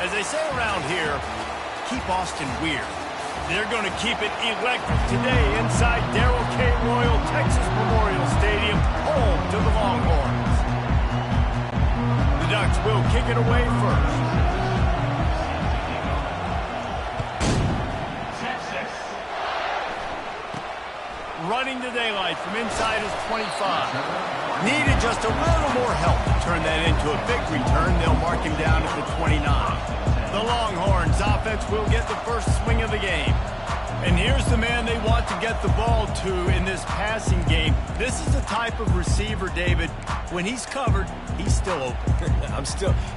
As they say around here, keep Austin weird. They're going to keep it electric today inside Darrell K. Royal Texas Memorial Stadium, home to the Longhorns. The Ducks will kick it away first. Running to daylight from inside his 25. Needed just a little more help to turn that into a big return. They'll mark him down at the 29. The Longhorns offense will get the first swing of the game. And here's the man they want to get the ball to in this passing game. This is the type of receiver, David, when he's covered, he's still open.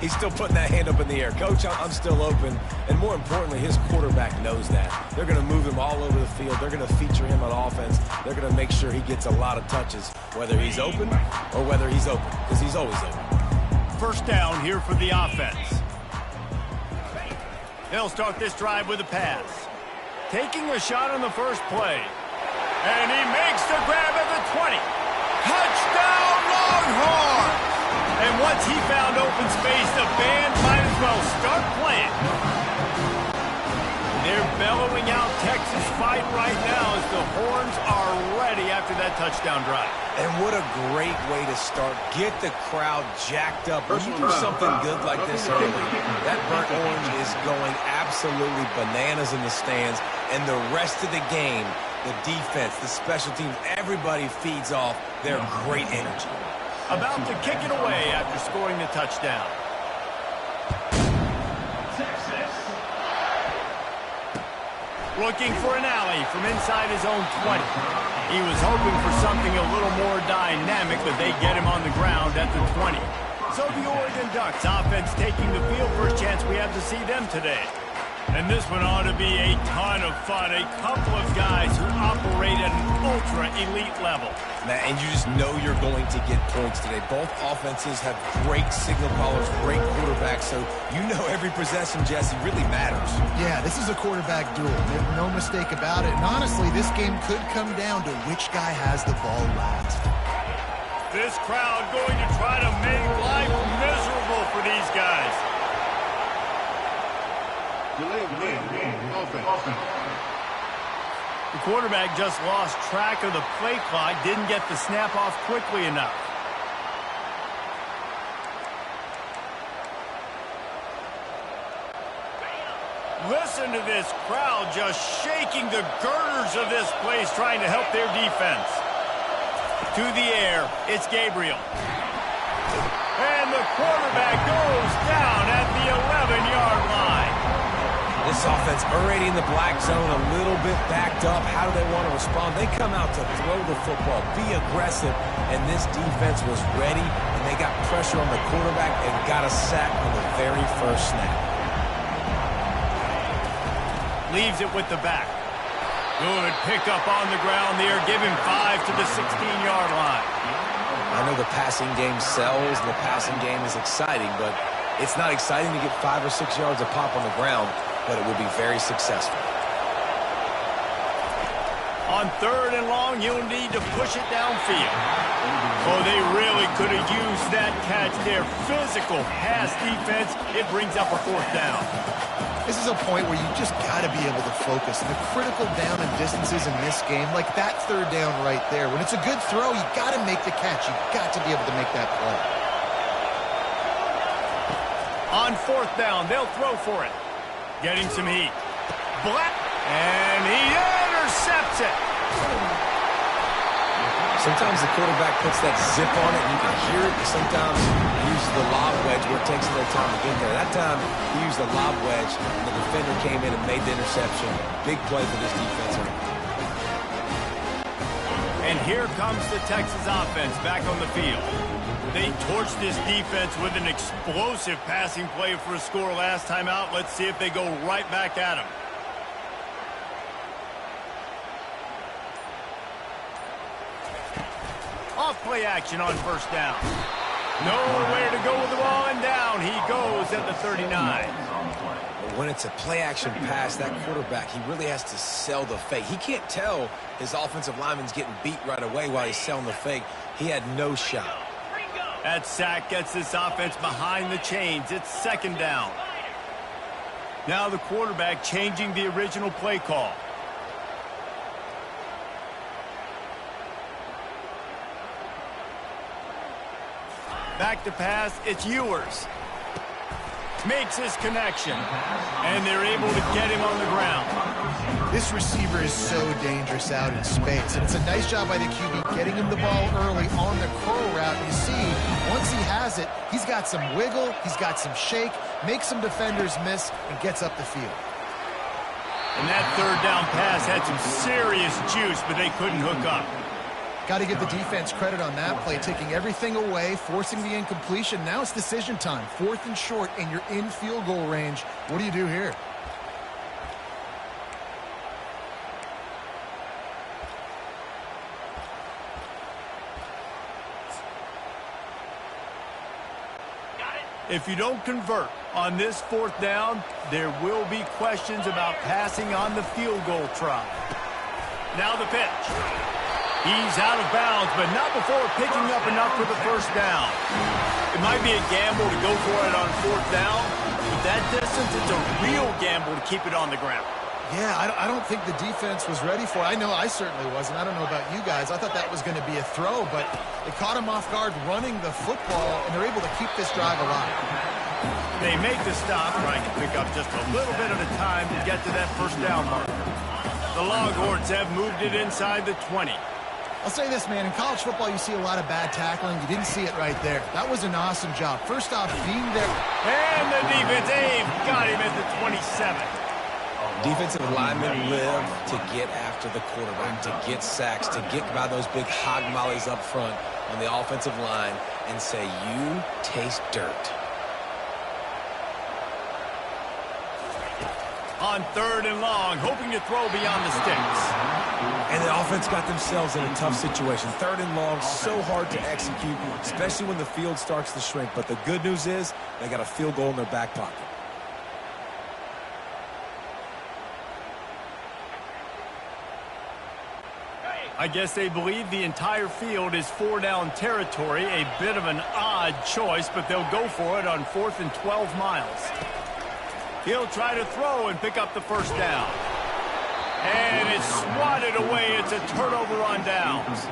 He's still putting that hand up in the air. Coach, I'm still open. And more importantly, his quarterback knows that. They're going to move him all over the field. They're going to feature him on offense. They're going to make sure he gets a lot of touches, whether he's open or whether he's open, because he's always open. First down here for the offense. They'll start this drive with a pass. Taking a shot on the first play. And he makes the grab at the 20. Touchdown, Longhorns! And once he found open space, the band might as well start playing. They're bellowing out Texas fight right now as the Horns are ready after that touchdown drive. And what a great way to start. Get the crowd jacked up. When you do something good like this early, that burnt orange is going absolutely bananas in the stands. And the rest of the game, the defense, the special teams, everybody feeds off their great energy. About to kick it away after scoring the touchdown. Looking for an alley from inside his own 20. He was hoping for something a little more dynamic, but they get him on the ground at the 20. So the Oregon Ducks offense taking the field. First chance we have to see them today. And this one ought to be a ton of fun. A couple of guys who operate at an ultra-elite level. And you just know you're going to get points today. Both offenses have great signal callers, great quarterbacks, so you know every possession, Jesse, really matters. Yeah, this is a quarterback duel. There's no mistake about it. And honestly, this game could come down to which guy has the ball last. This crowd going to try to make life miserable for these guys. The quarterback just lost track of the play clock, didn't get the snap off quickly enough. Listen to this crowd just shaking the girders of this place, trying to help their defense. To the air, it's Gabriel. And the quarterback goes down at the 11-yard line. This offense already in the black zone, a little bit backed up. How do they want to respond? They come out to throw the football, be aggressive, and this defense was ready, and they got pressure on the quarterback and got a sack on the very first snap. Leaves it with the back. Good pickup on the ground there. Give him 5 to the 16-yard line. I know the passing game sells, and the passing game is exciting, but it's not exciting to get 5 or 6 yards of pop on the ground, but it will be very successful. On 3rd and long, you'll need to push it downfield. Oh, they really could have used that catch there. Physical pass defense. It brings up a 4th down. This is a point where you just got to be able to focus. And the critical down and distances in this game, like that 3rd down right there. When it's a good throw, you got to make the catch. You got to be able to make that play. On 4th down, they'll throw for it. Getting some heat. Black, and he intercepts it. Sometimes the quarterback puts that zip on it, and you can hear it. Sometimes he uses the lob wedge where it takes a little time to get there. That time, he used the lob wedge, and the defender came in and made the interception. Big play for this defense. And here comes the Texas offense back on the field. They torched this defense with an explosive passing play for a score last time out. Let's see if they go right back at him. Off play action on 1st down. Nowhere to go with the ball, and down he goes at the 39. When it's a play-action pass, that quarterback, he really has to sell the fake. He can't tell his offensive lineman's getting beat right away while he's selling the fake. He had no shot. That sack gets this offense behind the chains. It's 2nd down. Now the quarterback changing the original play call. Back to pass, it's Ewers. Makes his connection, and they're able to get him on the ground. This receiver is so dangerous out in space, and it's a nice job by the QB getting him the ball early on the curl route. You see, once he has it, he's got some wiggle, he's got some shake, makes some defenders miss, and gets up the field. And that third down pass had some serious juice, but they couldn't hook up. Got to give the defense credit on that play, taking everything away, forcing the incompletion. Now it's decision time. 4th and short, and you're in field goal range. What do you do here? If you don't convert on this 4th down, there will be questions about passing on the field goal try. Now the pitch. He's out of bounds, but not before picking up enough for the first down. It might be a gamble to go for it on 4th down, but that distance, it's a real gamble to keep it on the ground. Yeah, I don't think the defense was ready for it. I know I certainly wasn't. I don't know about you guys. I thought that was going to be a throw, but it caught him off guard running the football, and they're able to keep this drive alive. They make the stop, trying to pick up just a little bit at a time to get to that first down marker. The Longhorns have moved it inside the 20. I'll say this, man. In college football, you see a lot of bad tackling. You didn't see it right there. That was an awesome job. First off, being there. And the defense, Abe, got him at the 27. Defensive linemen live to get after the quarterback, to get sacks, to get by those big hog mollies up front on the offensive line and say, you taste dirt. On 3rd and long, hoping to throw beyond the sticks. And the offense got themselves in a tough situation. 3rd and long, so hard to execute, especially when the field starts to shrink. But the good news is they got a field goal in their back pocket. I guess they believe the entire field is 4-down territory. A bit of an odd choice, but they'll go for it on 4th and 12 miles. He'll try to throw and pick up the first down. And it's swatted away. It's a turnover on downs.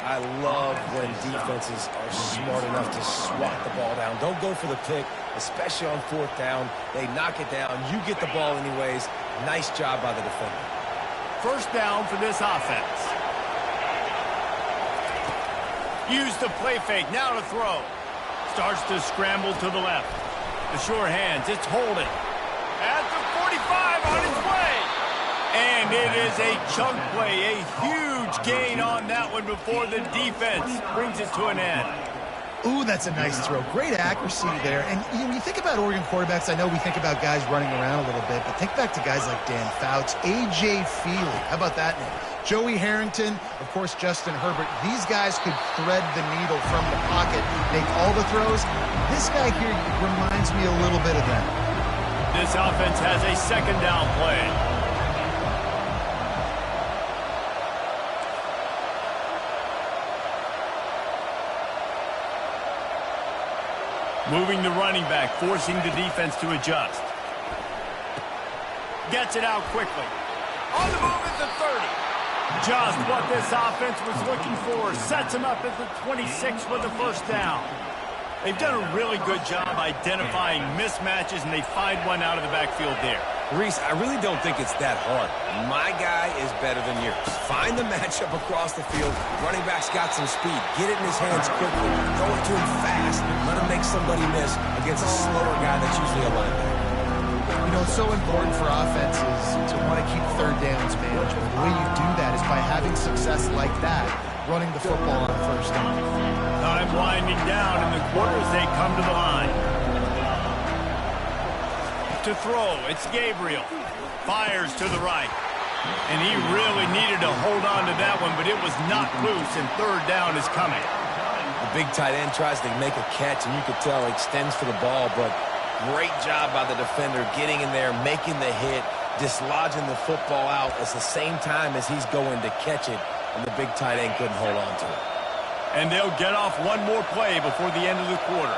I love when defenses are smart enough to swat the ball down. Don't go for the pick, especially on 4th down. They knock it down. You get the ball anyways. Nice job by the defender. First down for this offense. Use the play fake. Now to throw. Starts to scramble to the left. The sure hands. It's holding. At the 45 on its way. And it is a chunk play. A huge gain on that one before the defense brings it to an end. Ooh, that's a nice throw. Great accuracy there. And when you think about Oregon quarterbacks, I know we think about guys running around a little bit, but think back to guys like Dan Fouts, A.J. Feely. How about that name? Joey Harrington, of course, Justin Herbert. These guys could thread the needle from the pocket, make all the throws. This guy here reminds me a little bit of that. This offense has a second down play. Moving the running back, forcing the defense to adjust. Gets it out quickly. On the move at the 30. Just what this offense was looking for. Sets him up at the 26 for the first down. They've done a really good job identifying mismatches, and they find one out of the backfield there. Reese, I really don't think it's that hard. My guy is better than yours. Find the matchup across the field. Running back's got some speed. Get it in his hands quickly. Throw it to him fast. Let him make somebody miss against a slower guy that's usually a linebacker. You know, it's so important for offenses to want to keep third downs managed. But the way you do that is by having success like that, running the football on first down. Time winding down in the quarter as they come to the line. To throw, it's Gabriel. Fires to the right. And he really needed to hold on to that one, but it was not loose, and third down is coming. The big tight end tries to make a catch, and you could tell he extends for the ball, but great job by the defender getting in there, making the hit, dislodging the football out at the same time as he's going to catch it, and the big tight end couldn't hold on to it. And they'll get off one more play before the end of the quarter.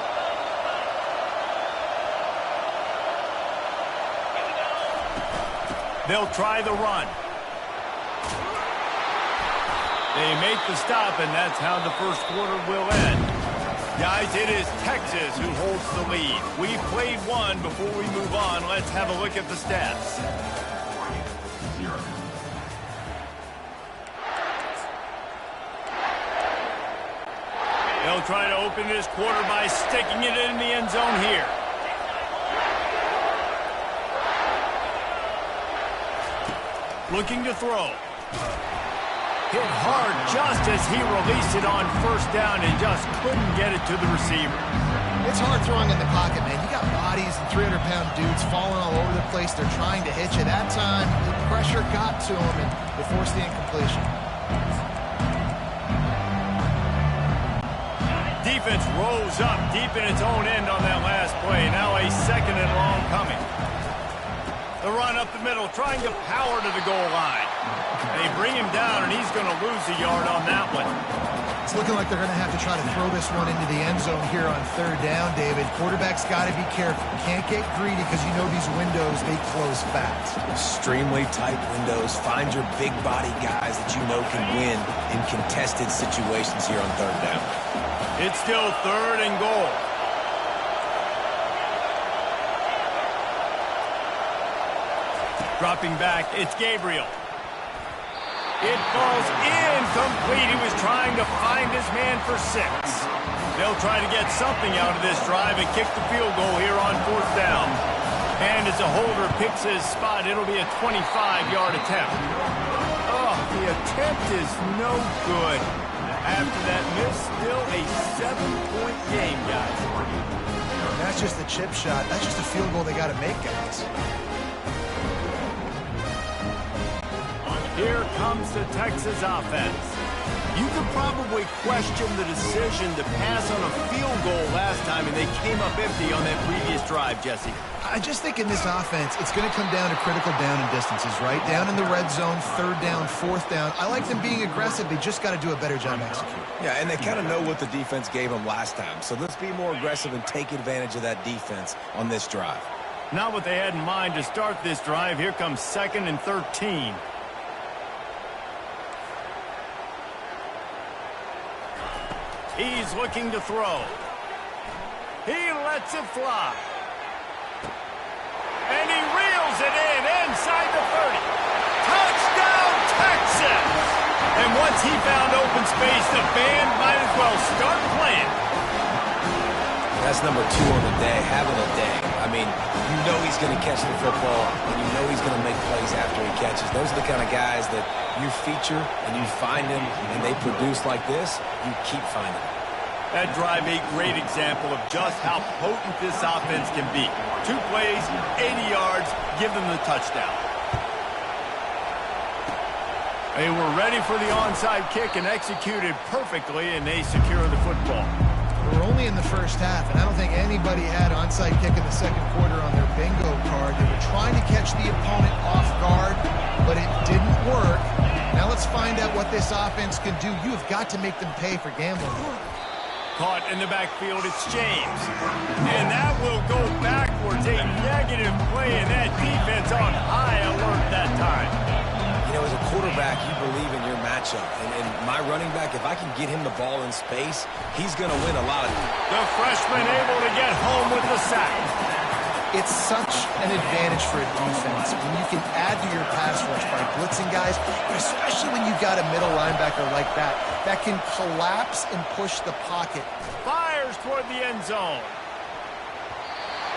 They'll try the run. They make the stop, and that's how the first quarter will end. Guys, it is Texas who holds the lead. We played one. Before we move on, let's have a look at the stats. They'll try to open this quarter by sticking it in the end zone here. Looking to throw. Hit hard just as he released it on first down and just couldn't get it to the receiver. It's hard throwing in the pocket, man. You got bodies and 300-pound dudes falling all over the place. They're trying to hit you. That time, the pressure got to him, and they forced the incompletion. Defense rose up deep in its own end on that last play. Now a second and long coming. The run up the middle, trying to power to the goal line. They bring him down, and he's going to lose a yard on that one. It's looking like they're going to have to try to throw this one into the end zone here on third down, David. Quarterback's got to be careful. Can't get greedy because you know these windows, they close fast. Extremely tight windows. Find your big body guys that you know can win in contested situations here on third down. It's still third and goal. Dropping back, it's Gabriel. It falls incomplete. He was trying to find his man for 6. They'll try to get something out of this drive and kick the field goal here on fourth down. And as a holder picks his spot, it'll be a 25-yard attempt. Oh, the attempt is no good. After that miss, still a 7-point game, guys. That's just the chip shot. That's just a field goal they got to make, guys. Here comes the Texas offense. You could probably question the decision to pass on a field goal last time, and they came up empty on that previous drive, Jesse. I just think in this offense, it's going to come down to critical down and distances, right? Down in the red zone, third down, fourth down. I like them being aggressive. They just got to do a better job executing. Yeah, and they kind of know what the defense gave them last time. So let's be more aggressive and take advantage of that defense on this drive. Not what they had in mind to start this drive. Here comes 2nd and 13. He's looking to throw. He lets it fly. And he reels it in inside the 30. Touchdown, Texas! And once he found open space, the band might as well start playing. That's number 2 on the day, having a day. I mean, you know he's going to catch the football, and you know he's going to make plays after he catches. Those are the kind of guys that you feature and you find them, and they produce like this, you keep finding them. That drive, a great example of just how potent this offense can be. 2 plays, 80 yards, give them the touchdown. They were ready for the onside kick and executed perfectly, and they secure the football. We're only in the first half, and I don't think anybody had onside kick in the second quarter on their bingo card. They were trying to catch the opponent off guard, but it didn't work. Now let's find out what this offense can do. You have got to make them pay for gambling. Caught in the backfield, it's James. And that will go backwards, a negative play, and that defense on high alert that time. You know, as a quarterback, you believe in your matchup. And my running back, if I can get him the ball in space, he's going to win a lot of them. The freshman able to get home with the sack. It's such an advantage for a defense when you can add to your pass rush by blitzing guys, but especially when you've got a middle linebacker like that can collapse and push the pocket. Fires toward the end zone.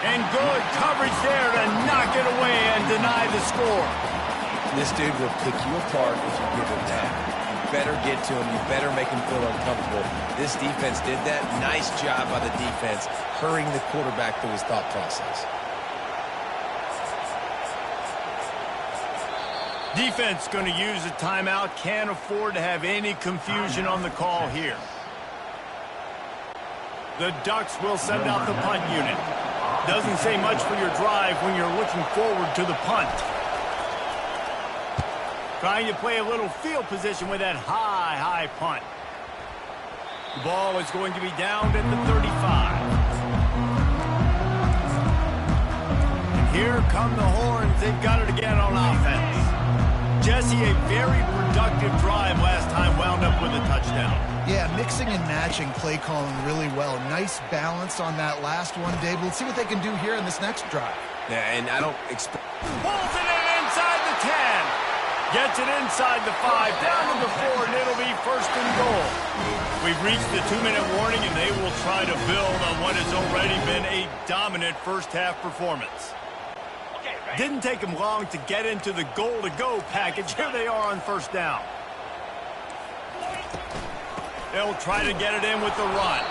And good coverage there to knock it away and deny the score. This dude will pick you apart if you give him that. You better get to him. You better make him feel uncomfortable. This defense did that. Nice job by the defense, hurrying the quarterback through his thought process. Defense going to use a timeout. Can't afford to have any confusion on the call here. The Ducks will send out the punt unit. Doesn't say much for your drive when you're looking forward to the punt. Trying to play a little field position with that high punt. The ball is going to be downed at the 35. And Here come the horns. They've got it again on offense. Jesse, a very productive drive last time, wound up with a touchdown. Yeah, mixing and matching play calling really well. Nice balance on that last one, Dave. Let's see what they can do here in this next drive. Yeah, and I don't expect... Pulls it in inside the 10. Gets it inside the 5, down to the 4, and it'll be first and goal. We've reached the 2-minute warning, and they will try to build on what has already been a dominant first-half performance. Didn't take them long to get into the goal-to-go package. Here they are on first down. They'll try to get it in with the run.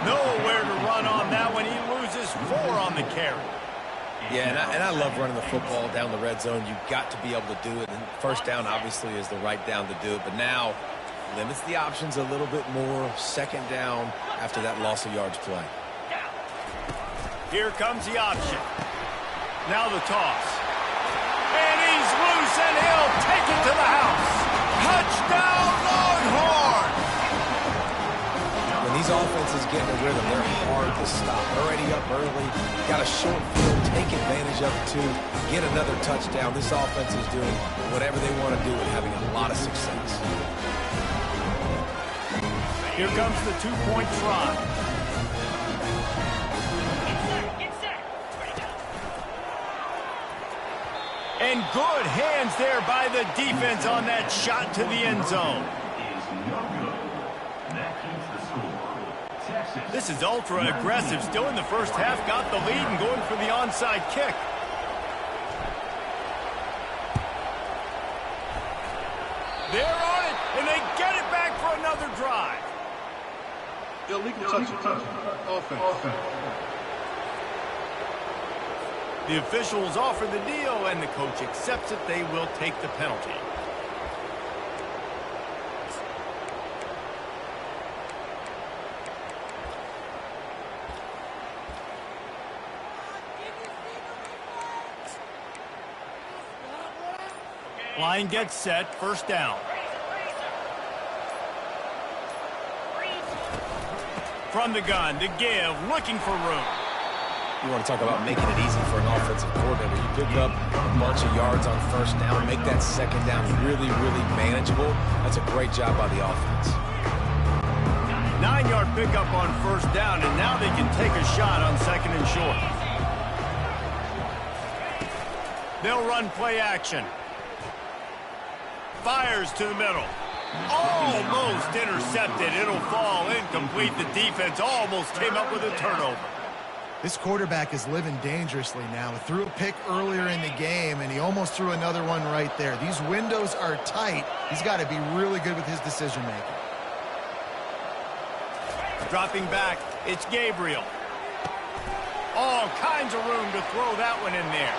Nowhere to run on that one. He loses 4 on the carry. Yeah, and I love running the football down the red zone. You've got to be able to do it. And first down, obviously, is the right down to do it. But now, limits the options a little bit more. Second down after that loss of yards play. Here comes the option. Now the toss. And he's loose, and he'll take it to the house. Touchdown, Longhorn! When these offenses get in a rhythm, they're hard to stop. Already up early, got a short field, take advantage of it too, get another touchdown. This offense is doing whatever they want to do and having a lot of success. Here comes the 2-point try. And good hands there by the defense on that shot to the end zone. This is ultra-aggressive. Still in the first half, got the lead and going for the onside kick. They're on it, and they get it back for another drive. Illegal touches. Offense. The officials offer the deal, and the coach accepts it. They will take the penalty. Line gets set, first down. From the gun to give, looking for room. You want to talk about making it easy for an offensive coordinator. You pick up a bunch of yards on first down, make that second down really, really manageable. That's a great job by the offense. 9-yard pickup on first down, and now they can take a shot on second and short. They'll run play action. Fires to the middle. Almost intercepted. It'll fall incomplete. The defense almost came up with a turnover. This quarterback is living dangerously now. He threw a pick earlier in the game, and he almost threw another one right there. These windows are tight. He's got to be really good with his decision-making. Dropping back, it's Gabriel. All kinds of room to throw that one in there.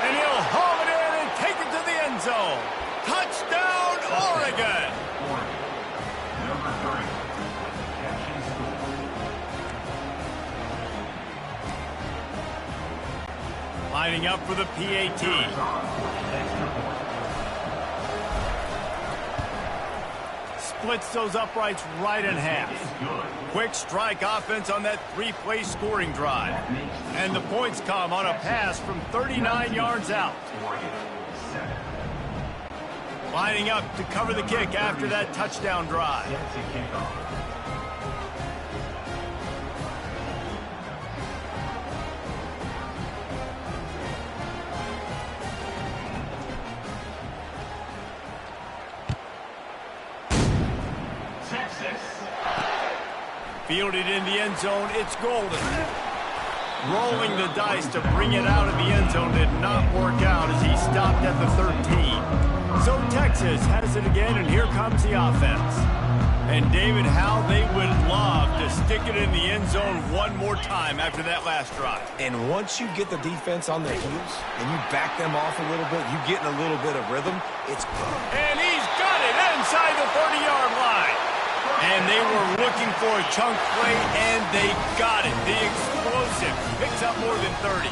And he'll haul it in and take it to the end zone. Touchdown, Oregon! Number 3. Catch and score. Lining up for the PAT. Splits those uprights right in half. Quick strike offense on that 3-play scoring drive. And the points come on a pass from 39 yards out. Lining up to cover the kick after that touchdown drive. Fielded in the end zone, it's Golden. Rolling the dice to bring it out of the end zone did not work out as he stopped at the 13. So Texas has it again, and here comes the offense. And David, how they would love to stick it in the end zone one more time after that last drive. And once you get the defense on their heels and you back them off a little bit, you get in a little bit of rhythm, it's good. And he's got it inside the 30-yard line. And they were looking for a chunk play, and they got it. The explosive picks up more than 30.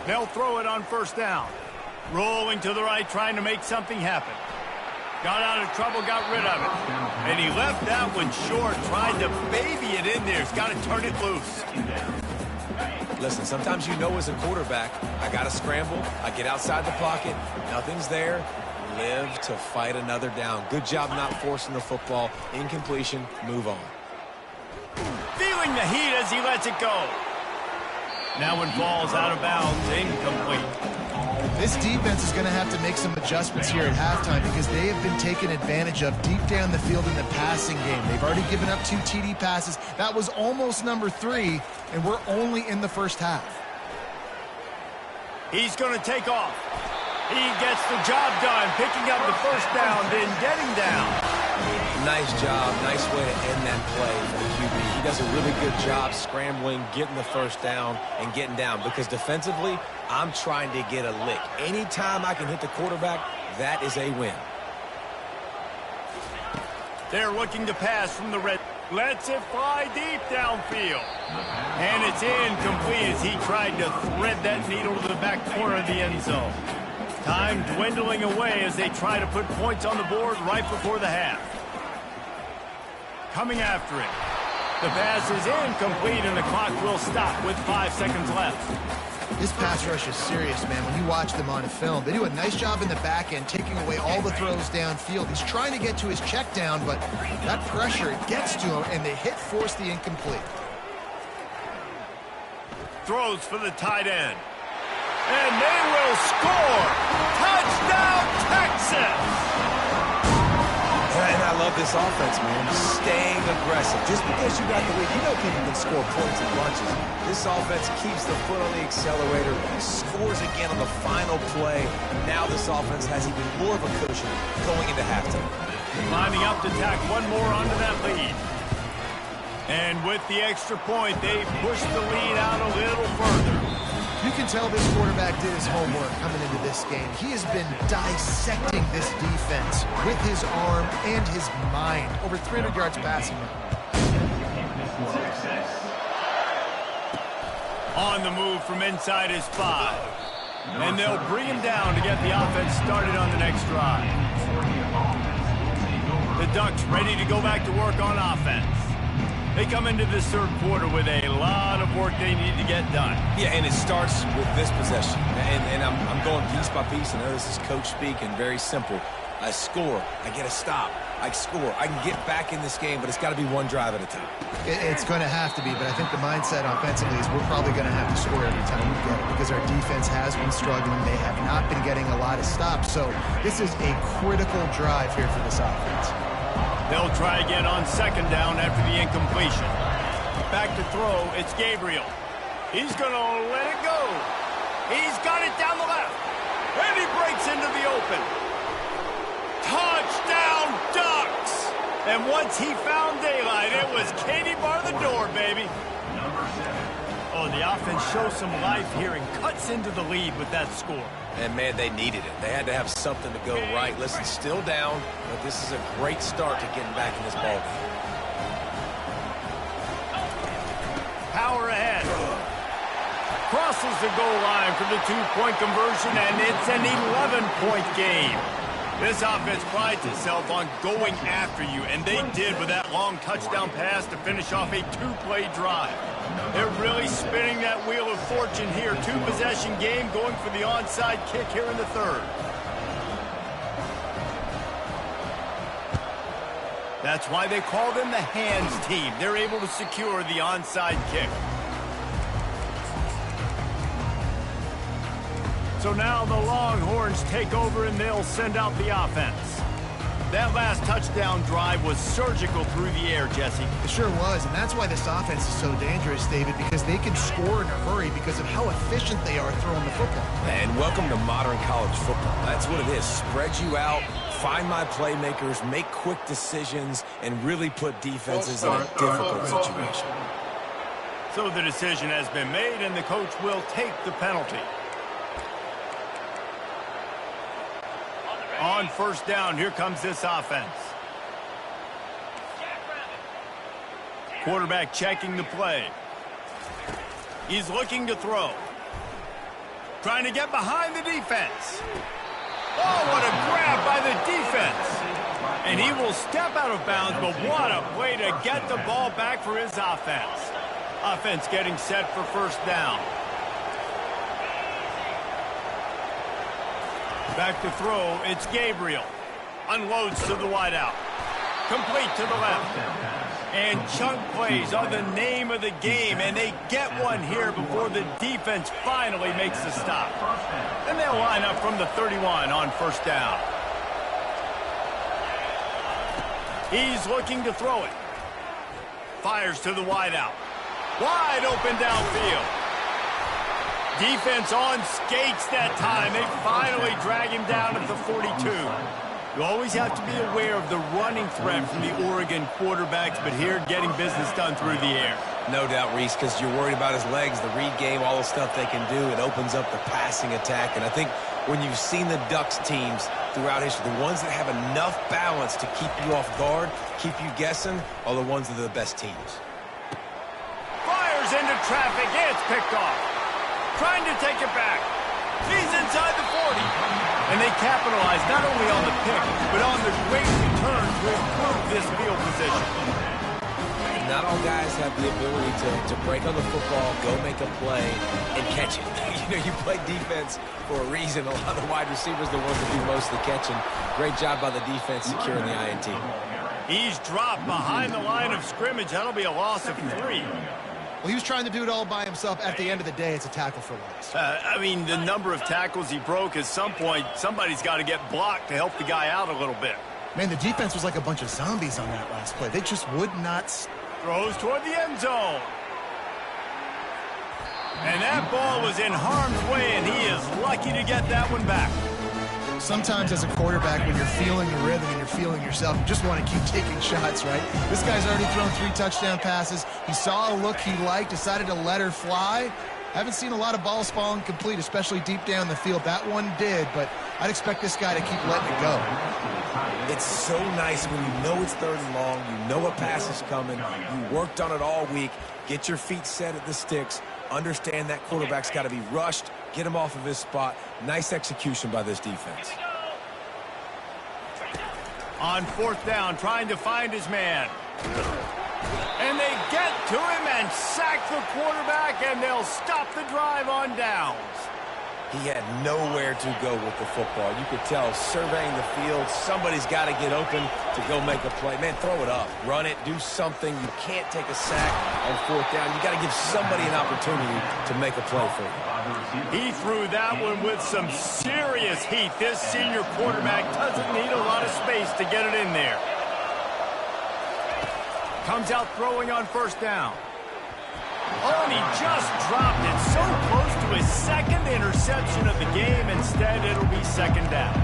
They'll throw it on first down. Rolling to the right, trying to make something happen. Got out of trouble, got rid of it. And he left that one short, tried to baby it in there. He's got to turn it loose. Listen, sometimes you know as a quarterback, I got to scramble, I get outside the pocket, nothing's there, live to fight another down. Good job not forcing the football. Incompletion, move on. Feeling the heat as he lets it go. Now it falls out of bounds, incomplete. This defense is going to have to make some adjustments here at halftime because they have been taken advantage of deep down the field in the passing game. They've already given up 2 TD passes. That was almost number 3, and we're only in the first half. He's going to take off. He gets the job done, picking up the first down, then getting down. Nice job. Nice way to end that play for the QB. He does a really good job scrambling, getting the first down, and getting down. Because defensively, I'm trying to get a lick. Anytime I can hit the quarterback, that is a win. They're looking to pass from the red. Lets it fly deep downfield. And it's incomplete as he tried to thread that needle to the back corner of the end zone. Time dwindling away as they try to put points on the board right before the half. Coming after it. The pass is incomplete and the clock will stop with 5 seconds left. This pass rush is serious, man. When you watch them on film, they do a nice job in the back end, taking away all the throws downfield. He's trying to get to his check down, but that pressure gets to him, and the hit forced the incomplete. Throws for the tight end. And they will score! Touchdown, Texas! And I love this offense, man. Staying aggressive. Just because you got the lead, you know people can score points in bunches. This offense keeps the foot on the accelerator, scores again on the final play. Now this offense has even more of a cushion going into halftime. Lining up to tack one more onto that lead. And with the extra point, they push the lead out a little further. You can tell this quarterback did his homework coming into this game. He has been dissecting this defense with his arm and his mind. Over 300 yards passing. On the move from inside his 5. And they'll bring him down to get the offense started on the next drive. The Ducks ready to go back to work on offense. They come into this third quarter with a lot of work they need to get done. Yeah, and it starts with this possession. And I'm going piece by piece. I know this is coach speak and very simple. I score. I get a stop. I score. I can get back in this game, but it's got to be one drive at a time. It's going to have to be, but I think the mindset offensively is we're probably going to have to score every time we get it because our defense has been struggling. They have not been getting a lot of stops. So this is a critical drive here for this offense. They'll try again on second down after the incompletion. Back to throw, it's Gabriel. He's going to let it go. He's got it down the left. And he breaks into the open. Touchdown, Ducks! And once he found daylight, it was Katie bar the door, baby. Oh, the offense shows some life here and cuts into the lead with that score. And, man, they needed it. They had to have something to go right. Listen, still down, but this is a great start to getting back in this ballgame. Power ahead. Crosses the goal line for the 2-point conversion, and it's an 11-point game. This offense prides itself on going after you, and they did with that long touchdown pass to finish off a 2-play drive. They're really spinning that wheel of fortune here. 2-possession game going for the onside kick here in the third. That's why they call them the hands team. They're able to secure the onside kick. So now the Longhorns take over and they'll send out the offense. That last touchdown drive was surgical through the air, Jesse. It sure was, and that's why this offense is so dangerous, David, because they can score in a hurry because of how efficient they are throwing the football. And welcome to modern college football. That's what it is. Spread you out, find my playmakers, make quick decisions, and really put defenses in a difficult situation. So the decision has been made, and the coach will take the penalty. On first down, here comes this offense. Quarterback checking the play. He's looking to throw. Trying to get behind the defense. Oh, what a grab by the defense. And he will step out of bounds, but what a play to get the ball back for his offense. Offense getting set for first down. Back to throw, it's Gabriel. Unloads to the wideout. Complete to the left. And chunk plays are the name of the game, and they get one here before the defense finally makes the stop. And they'll line up from the 31 on first down. He's looking to throw it. Fires to the wideout. Wide open downfield. Defense on skates that time. They finally drag him down at the 42. You always have to be aware of the running threat from the Oregon quarterbacks, but here getting business done through the air. No doubt, Reese, because you're worried about his legs, the read game, all the stuff they can do. It opens up the passing attack. And I think when you've seen the Ducks teams throughout history, the ones that have enough balance to keep you off guard, keep you guessing, are the ones that are the best teams. Fires into traffic. It's picked off. Trying to take it back. He's inside the 40. And they capitalize not only on the pick, but on the great return to improve this field position. Not all guys have the ability to break on the football, go make a play, and catch it. You play defense for a reason. A lot of the wide receivers are the ones that do most of the catching. Great job by the defense securing the INT. He's dropped behind the line of scrimmage. That'll be a loss of 3. Well, he was trying to do it all by himself. At the end of the day, it's a tackle for loss. I mean, the number of tackles he broke, at some point, somebody's got to get blocked to help the guy out a little bit. Man, the defense was like a bunch of zombies on that last play. They just would not... Throws toward the end zone. And that ball was in harm's way, and he is lucky to get that one back. Sometimes as a quarterback, when you're feeling the rhythm and you're feeling yourself, you just want to keep taking shots, right? This guy's already thrown 3 touchdown passes. He saw a look he liked, decided to let her fly. Haven't seen a lot of balls falling complete, especially deep down the field. That one did, but I'd expect this guy to keep letting it go. It's so nice when you know it's 3rd and long, you know a pass is coming, you worked on it all week, get your feet set at the sticks, understand that quarterback's got to be rushed, get him off of his spot. Nice execution by this defense. On 4th down, trying to find his man. And they get to him and sack the quarterback, and they'll stop the drive on downs. He had nowhere to go with the football. You could tell, surveying the field, somebody's got to get open to go make a play. Man, throw it up. Run it. Do something. You can't take a sack on 4th down. You got to give somebody an opportunity to make a play for you. He threw that one with some serious heat. This senior quarterback doesn't need a lot of space to get it in there. Comes out throwing on 1st down. Oh, and he just dropped it so close to his 2nd interception of the game. Instead, it'll be 2nd down.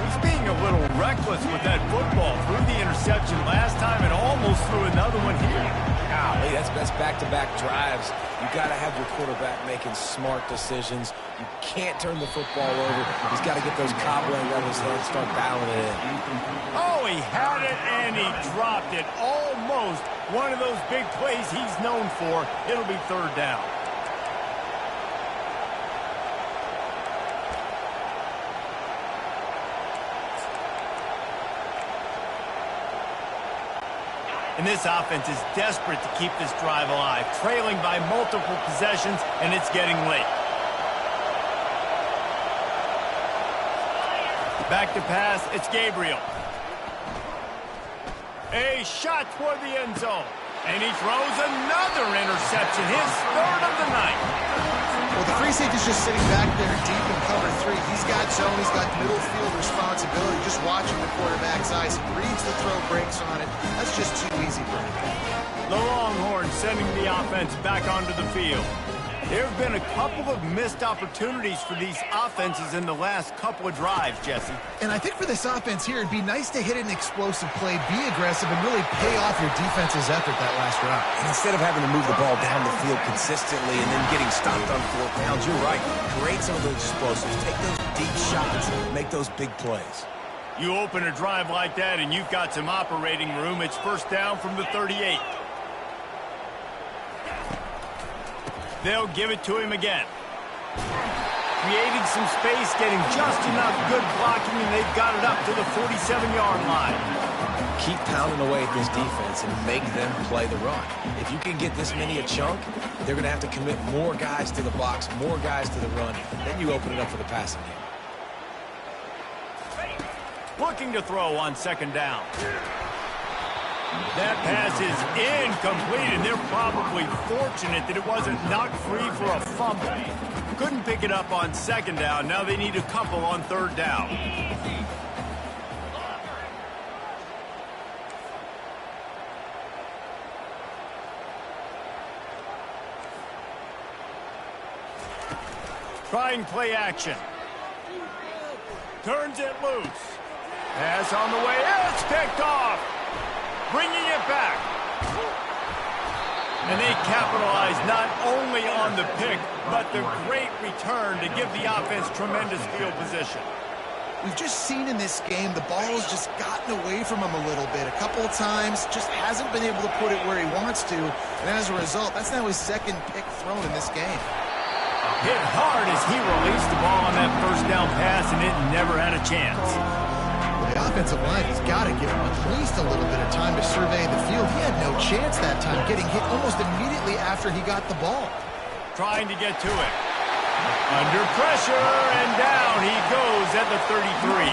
He's being a little reckless with that football. Threw the interception last time and almost threw another one here. Golly, that's back-to-back drives. You got to have your quarterback making smart decisions. You can't turn the football over. He's got to get those cobwebs out of his head and start dialing it in. Oh, he had it and he dropped it. Almost one of those big plays he's known for. It'll be 3rd down. And this offense is desperate to keep this drive alive, trailing by multiple possessions, and it's getting late. Back to pass, it's Gabriel. A shot toward the end zone. And he throws another interception, his 3rd of the night. Well, the free safety's just sitting back there deep in cover 3. He's got zone, he's got middle field responsibility, just watching the quarterback's eyes. He reads the throw, breaks on it. That's just too easy for him. The Longhorns sending the offense back onto the field. There have been a couple of missed opportunities for these offenses in the last couple of drives, Jesse. And I think for this offense here, it'd be nice to hit an explosive play, be aggressive, and really pay off your defense's effort that last round. And instead of having to move the ball down the field consistently and then getting stopped on 4th downs, you're right. Create some of those explosives. Take those deep shots. Make those big plays. You open a drive like that and you've got some operating room. It's 1st down from the 38. They'll give it to him again. Creating some space, getting just enough good blocking, and they've got it up to the 47-yard line. Keep pounding away at this defense and make them play the run. If you can get this many a chunk, they're going to have to commit more guys to the box, more guys to the run. Then you open it up for the passing game. Looking to throw on second down. That pass is incomplete, and they're probably fortunate that it wasn't knocked free for a fumble. Couldn't pick it up on second down. Now they need a couple on third down. Trying play action. Turns it loose. Pass on the way. It's picked off. Bringing it back. And they capitalize not only on the pick, but the great return to give the offense tremendous field position. We've just seen in this game the ball's just gotten away from him a little bit. A couple of times, just hasn't been able to put it where he wants to. And as a result, that's now his second pick thrown in this game. Hit hard as he released the ball on that first down pass, and it never had a chance. The offensive line has got to give him at least a little bit of time to survey the field. He had no chance that time, getting hit almost immediately after he got the ball. Trying to get to it. Under pressure, and down he goes at the 33.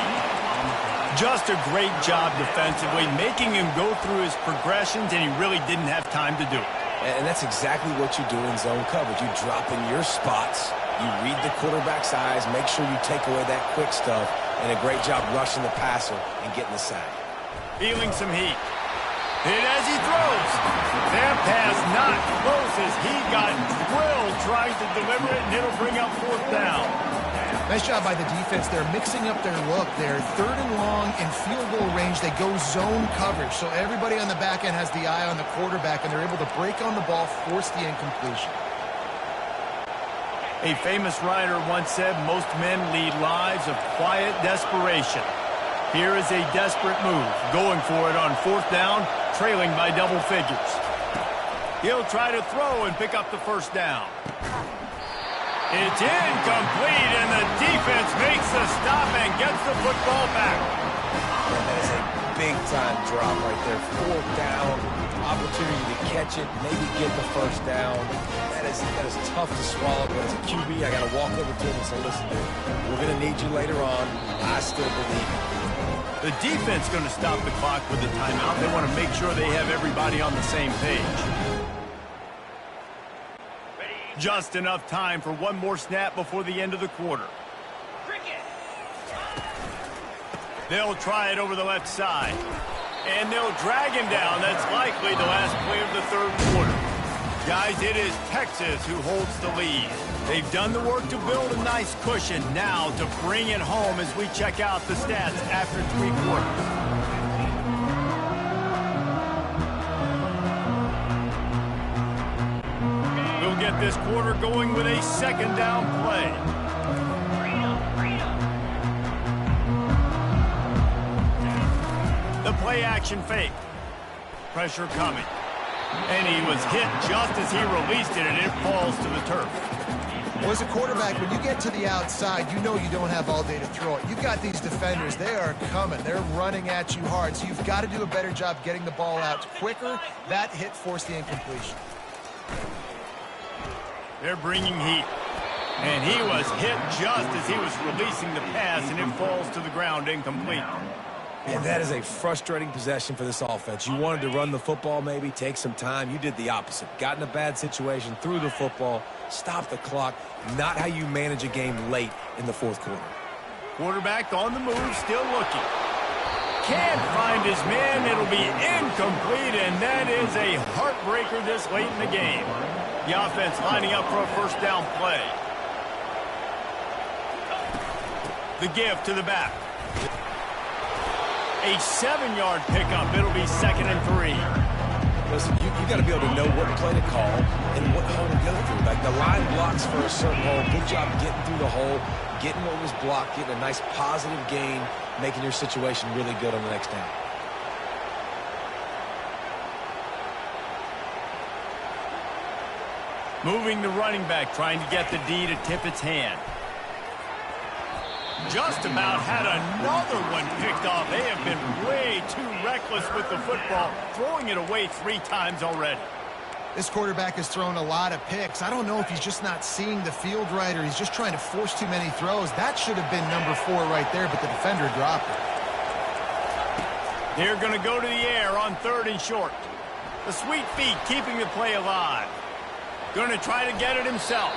Just a great job defensively, making him go through his progressions, and he really didn't have time to do it. And that's exactly what you do in zone coverage. You drop in your spots, you read the quarterback's eyes, make sure you take away that quick stuff, and a great job rushing the passer and getting the sack. Feeling some heat. Hit as he throws. That pass not close as he got drilled trying to deliver it, and it'll bring up fourth down. Nice job by the defense. They're mixing up their look. They're third and long in field goal range. They go zone coverage. So everybody on the back end has the eye on the quarterback, and they're able to break on the ball, force the incompletion. A famous writer once said, most men lead lives of quiet desperation. Here is a desperate move, going for it on fourth down, trailing by double figures. He'll try to throw and pick up the first down. It's incomplete, and the defense makes the stop and gets the football back. And that is a big-time drop right there. Fourth down, opportunity to catch it, maybe get the first down. That is tough to swallow, but as a QB, I got to walk over to him and say, listen, dude, we're going to need you later on. I still believe it. The defense going to stop the clock with the timeout. They want to make sure they have everybody on the same page. Just enough time for one more snap before the end of the quarter. They'll try it over the left side. And they'll drag him down. That's likely the last play of the third quarter. Guys, it is Texas who holds the lead. They've done the work to build a nice cushion. Now to bring it home as we check out the stats after three quarters. Get this quarter going with a second down play. The play action fake. Pressure coming. And he was hit just as he released it, and it falls to the turf. Well, as a quarterback, when you get to the outside, you know you don't have all day to throw it. You've got these defenders. They are coming. They're running at you hard. So you've got to do a better job getting the ball out quicker. That hit forced the incompletion. They're bringing heat. And he was hit just as he was releasing the pass, and it falls to the ground incomplete. And that is a frustrating possession for this offense. You wanted to run the football, maybe take some time. You did the opposite. Got in a bad situation, threw the football, stopped the clock. Not how you manage a game late in the fourth quarter. Quarterback on the move, still looking. Can't find his man. It'll be incomplete, and that is a heartbreaker this late in the game. The offense lining up for a first down play. The give to the back. A 7-yard pickup. It'll be 2nd and 3. Listen, you got to be able to know what play to call and what hole to go through. Like the line blocks for a certain hole. Good job getting through the hole, getting what was blocked, getting a nice positive gain, making your situation really good on the next down. Moving the running back, trying to get the D to tip its hand. Just about had another one picked off. They have been way too reckless with the football, throwing it away 3 times already. This quarterback has thrown a lot of picks. I don't know if he's just not seeing the field right or he's just trying to force too many throws. That should have been number 4 right there, but the defender dropped it. They're going to go to the air on 3rd and short. The sweet feet keeping the play alive. Going to try to get it himself.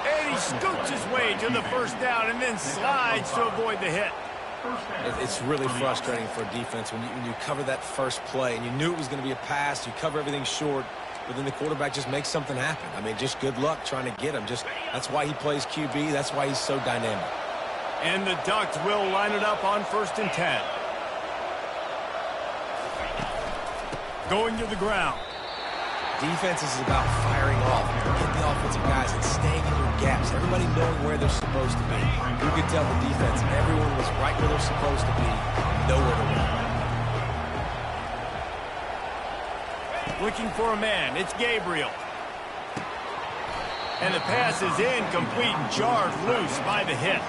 And he scoots his way to the first down and then slides to avoid the hit. It's really frustrating for a defense when you cover that first play and you knew it was going to be a pass, you cover everything short, but then the quarterback just makes something happen. I mean, just good luck trying to get him. That's why he plays QB. That's why he's so dynamic. And the Ducks will line it up on 1st and 10. Going to the ground. Defense is about firing off, getting the offensive guys and staying in your gaps. Everybody knowing where they're supposed to be. You could tell the defense, everyone was right where they're supposed to be, nowhere to run. Looking for a man. It's Gabriel. And the pass is incomplete and jarred loose by the hit.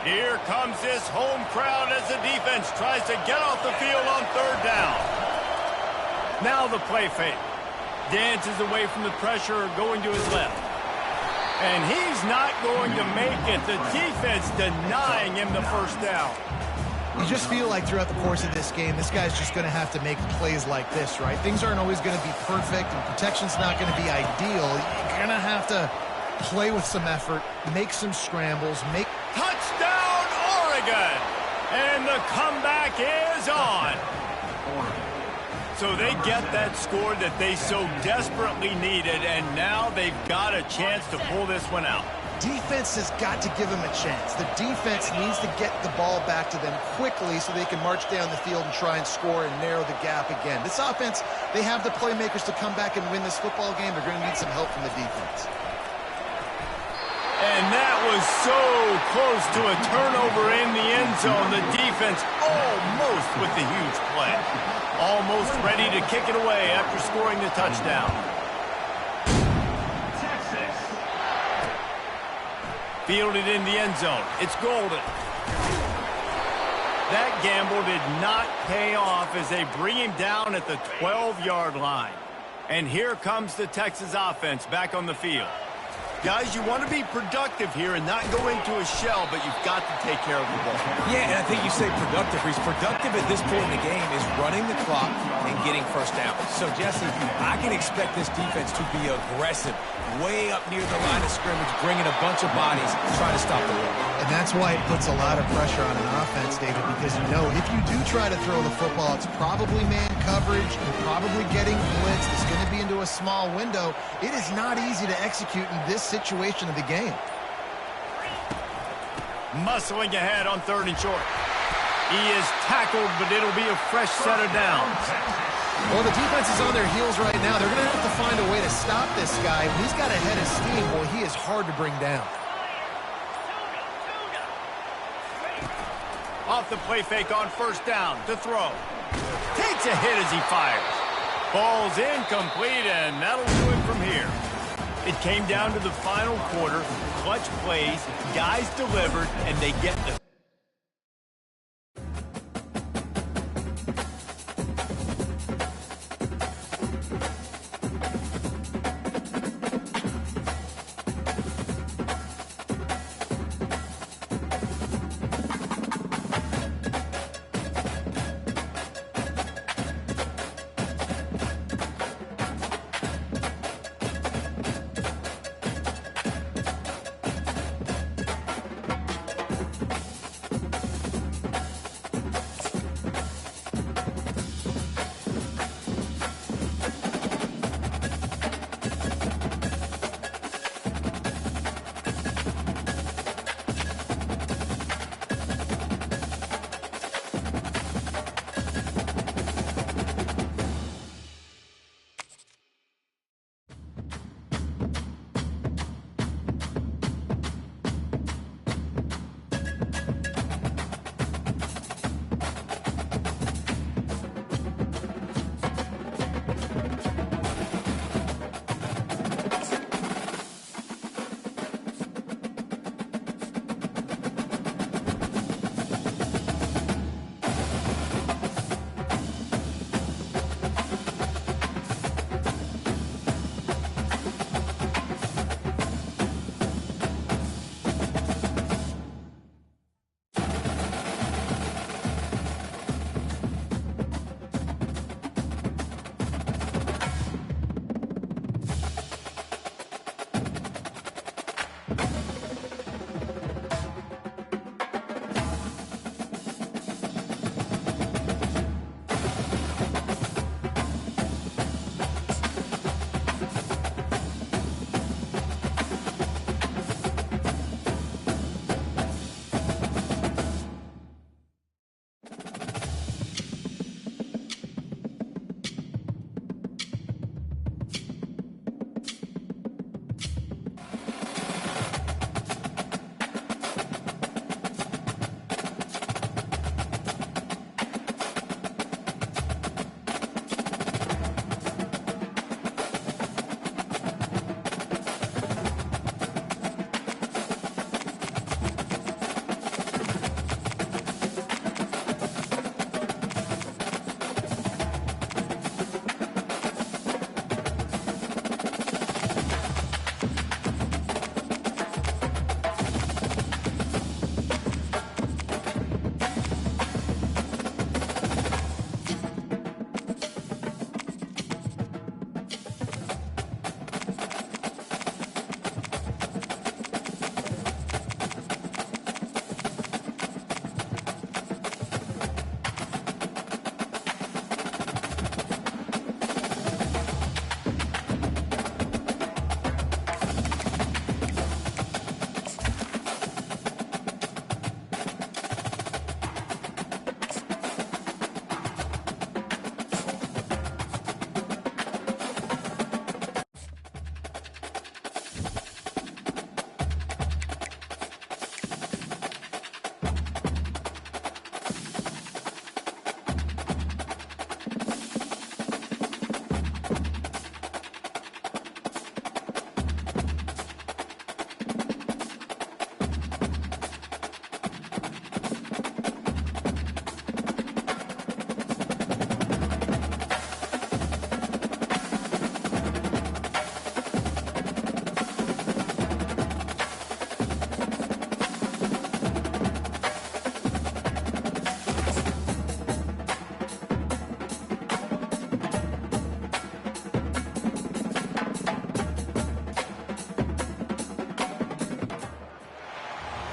Here comes this home crowd as the defense tries to get off the field on 3rd down. Now the play fake. Dances away from the pressure, going to his left. And he's not going to make it. The defense denying him the first down. You just feel like throughout the course of this game, this guy's just going to have to make plays like this, right? Things aren't always going to be perfect, and protection's not going to be ideal. You're going to have to play with some effort, make some scrambles, make... Touchdown, Oregon! And the comeback is on. So they get that score that they so desperately needed, and now they've got a chance to pull this one out. Defense has got to give them a chance. The defense needs to get the ball back to them quickly so they can march down the field and try and score and narrow the gap again. This offense, they have the playmakers to come back and win this football game. They're going to need some help from the defense. And that was so close to a turnover in the end zone. The defense almost with the huge play. Almost ready to kick it away after scoring the touchdown. Fielded in the end zone. It's Golden. That gamble did not pay off as they bring him down at the 12-yard line. And here comes the Texas offense back on the field. Guys, you want to be productive here and not go into a shell, but you've got to take care of the ball. Yeah, and I think you say productive. He's productive at this point in the game is running the clock and getting first down. So, Jesse, I can expect this defense to be aggressive, way up near the line of scrimmage, bringing a bunch of bodies, trying to stop the run. And that's why it puts a lot of pressure on an offense, David, because you know if you do try to throw the football, it's probably man coverage, you're probably getting blitzed, it's going to be into a small window. It is not easy to execute in this situation of the game. Muscling ahead on 3rd and short. He is tackled, but it'll be a fresh set of downs. Well, the defense is on their heels right now. They're going to have to find a way to stop this guy. When he's got a head of steam, well, he is hard to bring down. Off the play fake on 1st down to throw. Takes a hit as he fires. Ball's incomplete, and that'll do it from here. It came down to the final quarter. Clutch plays, guys delivered, and they get the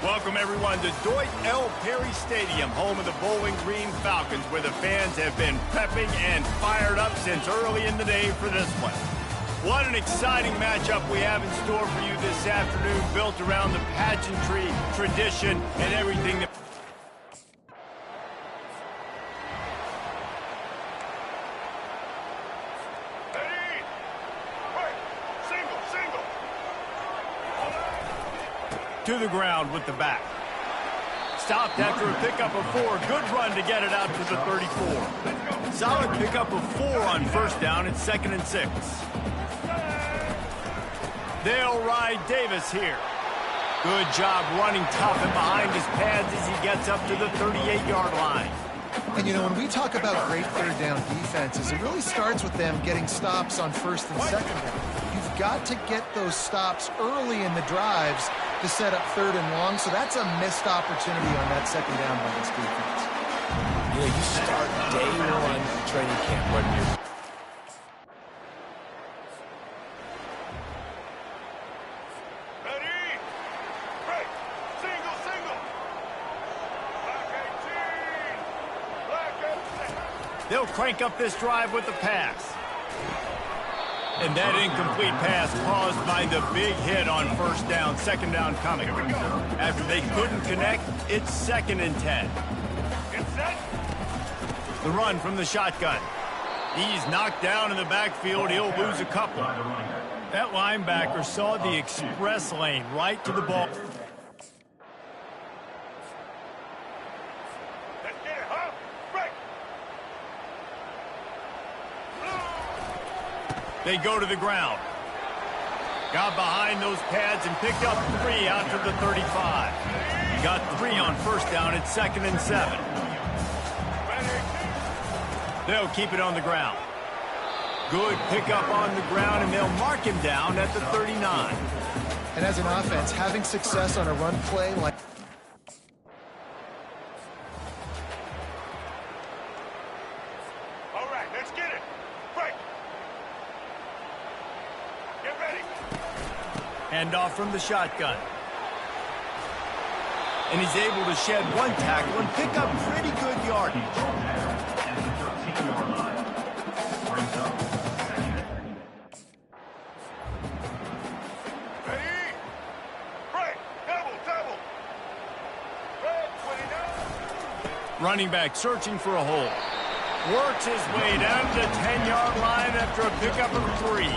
Welcome, everyone, to Dwight L. Perry Stadium, home of the Bowling Green Falcons, where the fans have been prepping and fired up since early in the day for this one. What an exciting matchup we have in store for you this afternoon, built around the pageantry, tradition, and everything that... To the ground with the back. Stopped after a pickup of 4. Good run to get it out to the 34. Solid pickup of 4 on first down. It's 2nd and 6. They'll ride Davis here. Good job running tough and behind his pads as he gets up to the 38-yard line. And, you know, when we talk about great third down defenses, it really starts with them getting stops on first and second down. You've got to get those stops early in the drives to set up third and long, so that's a missed opportunity on that second down by this defense. You know, you start day one training camp when you're... Ready? Break. Single, single. Black 18. Black 18. They'll crank up this drive with the pass. And that incomplete pass caused by the big hit on first down, second down coming. After they couldn't connect, it's 2nd and 10. The run from the shotgun. He's knocked down in the backfield. He'll lose a couple. That linebacker saw the express lane right to the ball. They go to the ground. Got behind those pads and picked up 3 out to the 35. Got 3 on first down at 2nd and 7. They'll keep it on the ground. Good pickup on the ground, and they'll mark him down at the 39. And as an offense, having success on a run play like... All right, let's get it. Break. Get ready. Hand off from the shotgun. And he's able to shed 1 tackle and pick up pretty good yardage. Ready? Break. Double, double. Running back searching for a hole. Works his way down to the 10-yard line after a pickup of 3.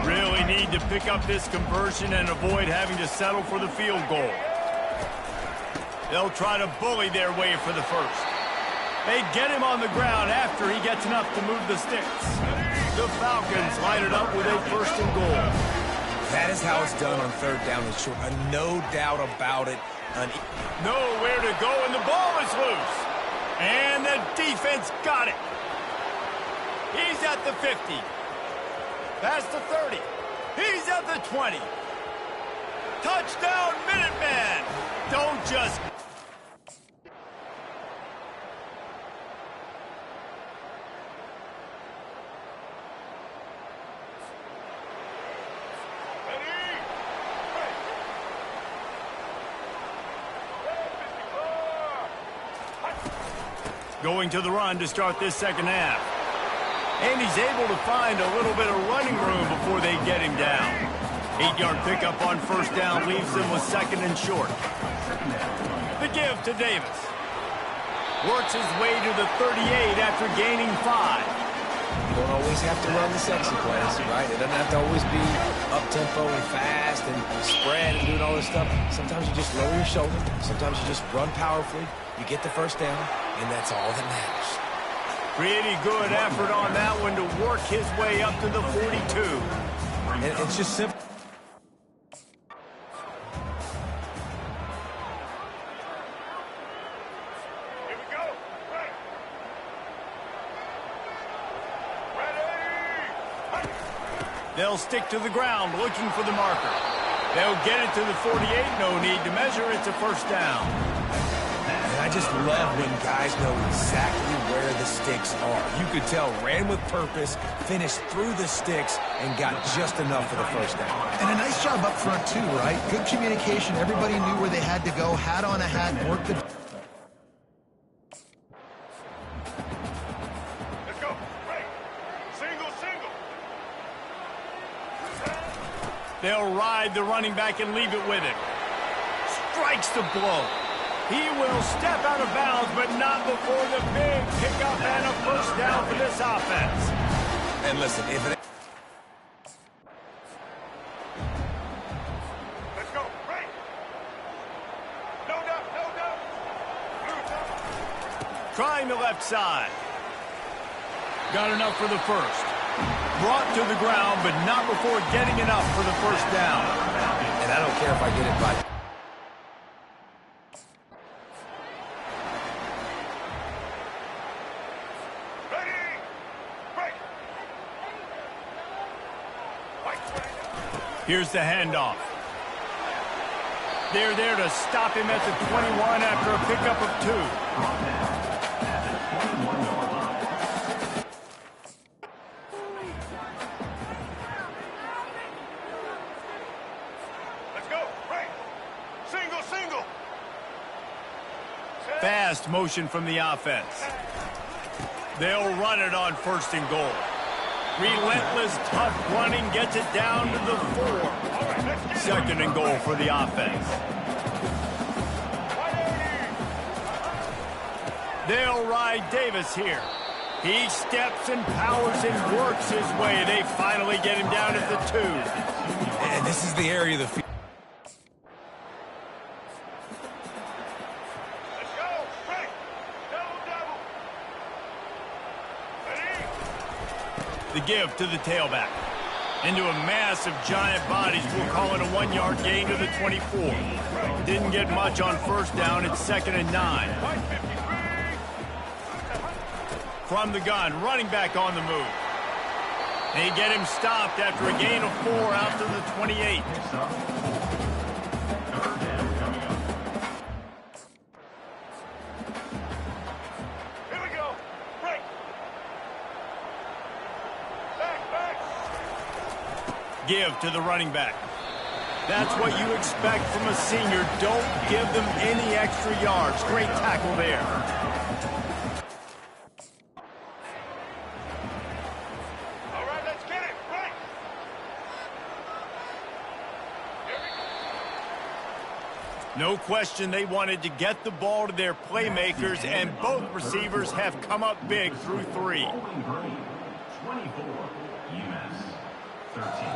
Really need to pick up this conversion and avoid having to settle for the field goal. They'll try to bully their way for the first. They get him on the ground after he gets enough to move the sticks. The Falcons line it up with a 1st and goal. That is how it's done on third down and short. No doubt about it. Nowhere to go, and the ball is loose. And the defense got it. He's at the 50. Past the 30. He's at the 20. Touchdown, Minuteman. Don't just... Going to the run to start this second half. And he's able to find a little bit of running room before they get him down. 8-yard pickup on first down leaves him with 2nd and short. The give to Davis. Works his way to the 38 after gaining 5. You don't always have to run the sexy plays, right? It doesn't have to always be up-tempo and fast and spread and doing all this stuff. Sometimes you just lower your shoulder. Sometimes you just run powerfully. You get the first down, and that's all that matters. Pretty good effort on that one to work his way up to the 42. And it's just simple. Here we go. Right. Ready. They'll stick to the ground looking for the marker. They'll get it to the 48. No need to measure. It's a first down. And I just love when guys know exactly where the sticks are. You could tell ran with purpose, finished through the sticks, and got just enough for the first down. And a nice job up front, too, right? Good communication. Everybody knew where they had to go, hat on a hat, worked the... Let's go. Right. Single, single. They'll ride the running back and leave it with him. Strikes the blow. He will step out of bounds, but not before the big pickup and a first down for this offense. And listen, if it... Let's go. Right. No doubt, no doubt. Trying the left side. Got enough for the first. Brought to the ground, but not before getting enough for the first down. And I don't care if I get it by... Here's the handoff. They're there to stop him at the 21 after a pickup of 2. Let's go. Right. Single, single. Fast motion from the offense. They'll run it on 1st and goal. Relentless, tough running gets it down to the 4. 2nd and goal for the offense. They'll ride Davis here. He steps and powers and works his way. They finally get him down at the 2. And this is the area of the field. Let's go. Right. Double, double. Ready? The give to the tailback. Into a mass of giant bodies, we'll call it a 1-yard gain to the 24. Didn't get much on first down. It's 2nd and 9. From the gun, running back on the move. They get him stopped after a gain of 4 out to the 28. Here we go. Break. Back. Give to the running back. That's what you expect from a senior. Don't give them any extra yards. Great tackle there. All right, let's get it. Right. No question they wanted to get the ball to their playmakers, and both receivers have come up big through 3. 24, UMass 13.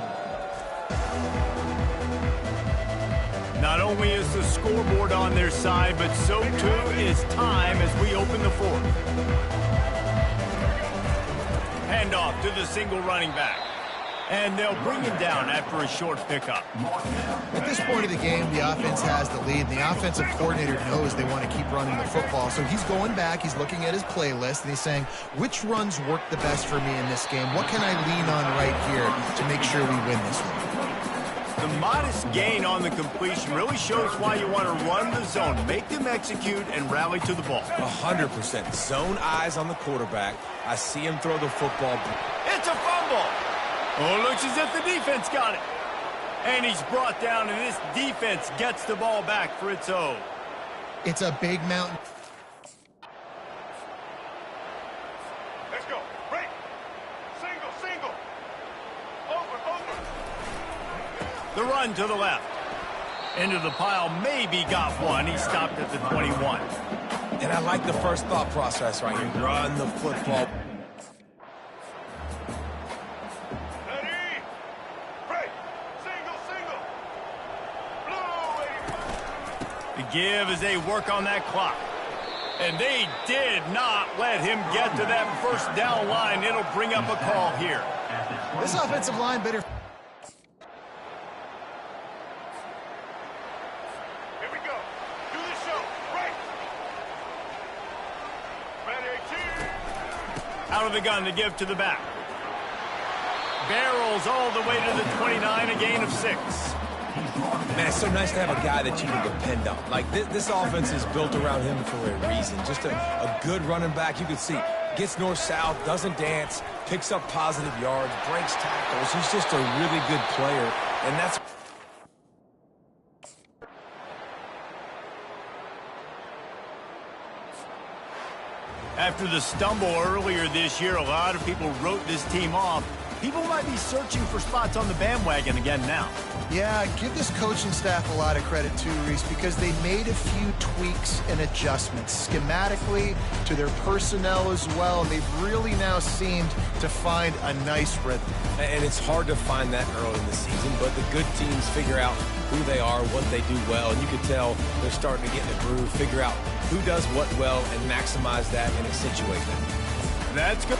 Not only is the scoreboard on their side, but so too is time as we open the 4th. Handoff to the single running back. And they'll bring him down after a short pickup. At this point of the game, the offense has the lead, and the offensive coordinator knows they want to keep running the football. So he's going back, he's looking at his playlist, and he's saying, which runs work the best for me in this game? What can I lean on right here to make sure we win this one? The modest gain on the completion really shows why you want to run the zone. Make them execute and rally to the ball. 100%. Zone eyes on the quarterback. I see him throw the football. It's a fumble. Oh, looks as if the defense got it. And he's brought down, and this defense gets the ball back for its own. It's a big mountain. Let's go. Break. Single. Over. The run to the left. Into the pile, maybe got one. He stopped at the 21. And I like the first thought process right here. Run the football. Ready? Break. Single. Blue. The give as they work on that clock. And they did not let him get to that first down line. It'll bring up a call here. This offensive line better... Here we go. Do the show. Right. Ready, out of the gun to give to the back. Barrels all the way to the 29, a gain of 6. Man, it's so nice to have a guy that you can depend on. Like, this offense is built around him for a reason. Just a good running back. You can see, gets north-south, doesn't dance, picks up positive yards, breaks tackles. He's just a really good player, and that's... After the stumble earlier this year, a lot of people wrote this team off. People might be searching for spots on the bandwagon again now. Yeah, give this coaching staff a lot of credit too, Reese, because they made a few tweaks and adjustments schematically to their personnel as well, and they've really now seemed to find a nice rhythm. And it's hard to find that early in the season, but the good teams figure out who they are, what they do well, and you can tell they're starting to get in the groove, figure out who does what well, and maximize that and accentuate that. That's good.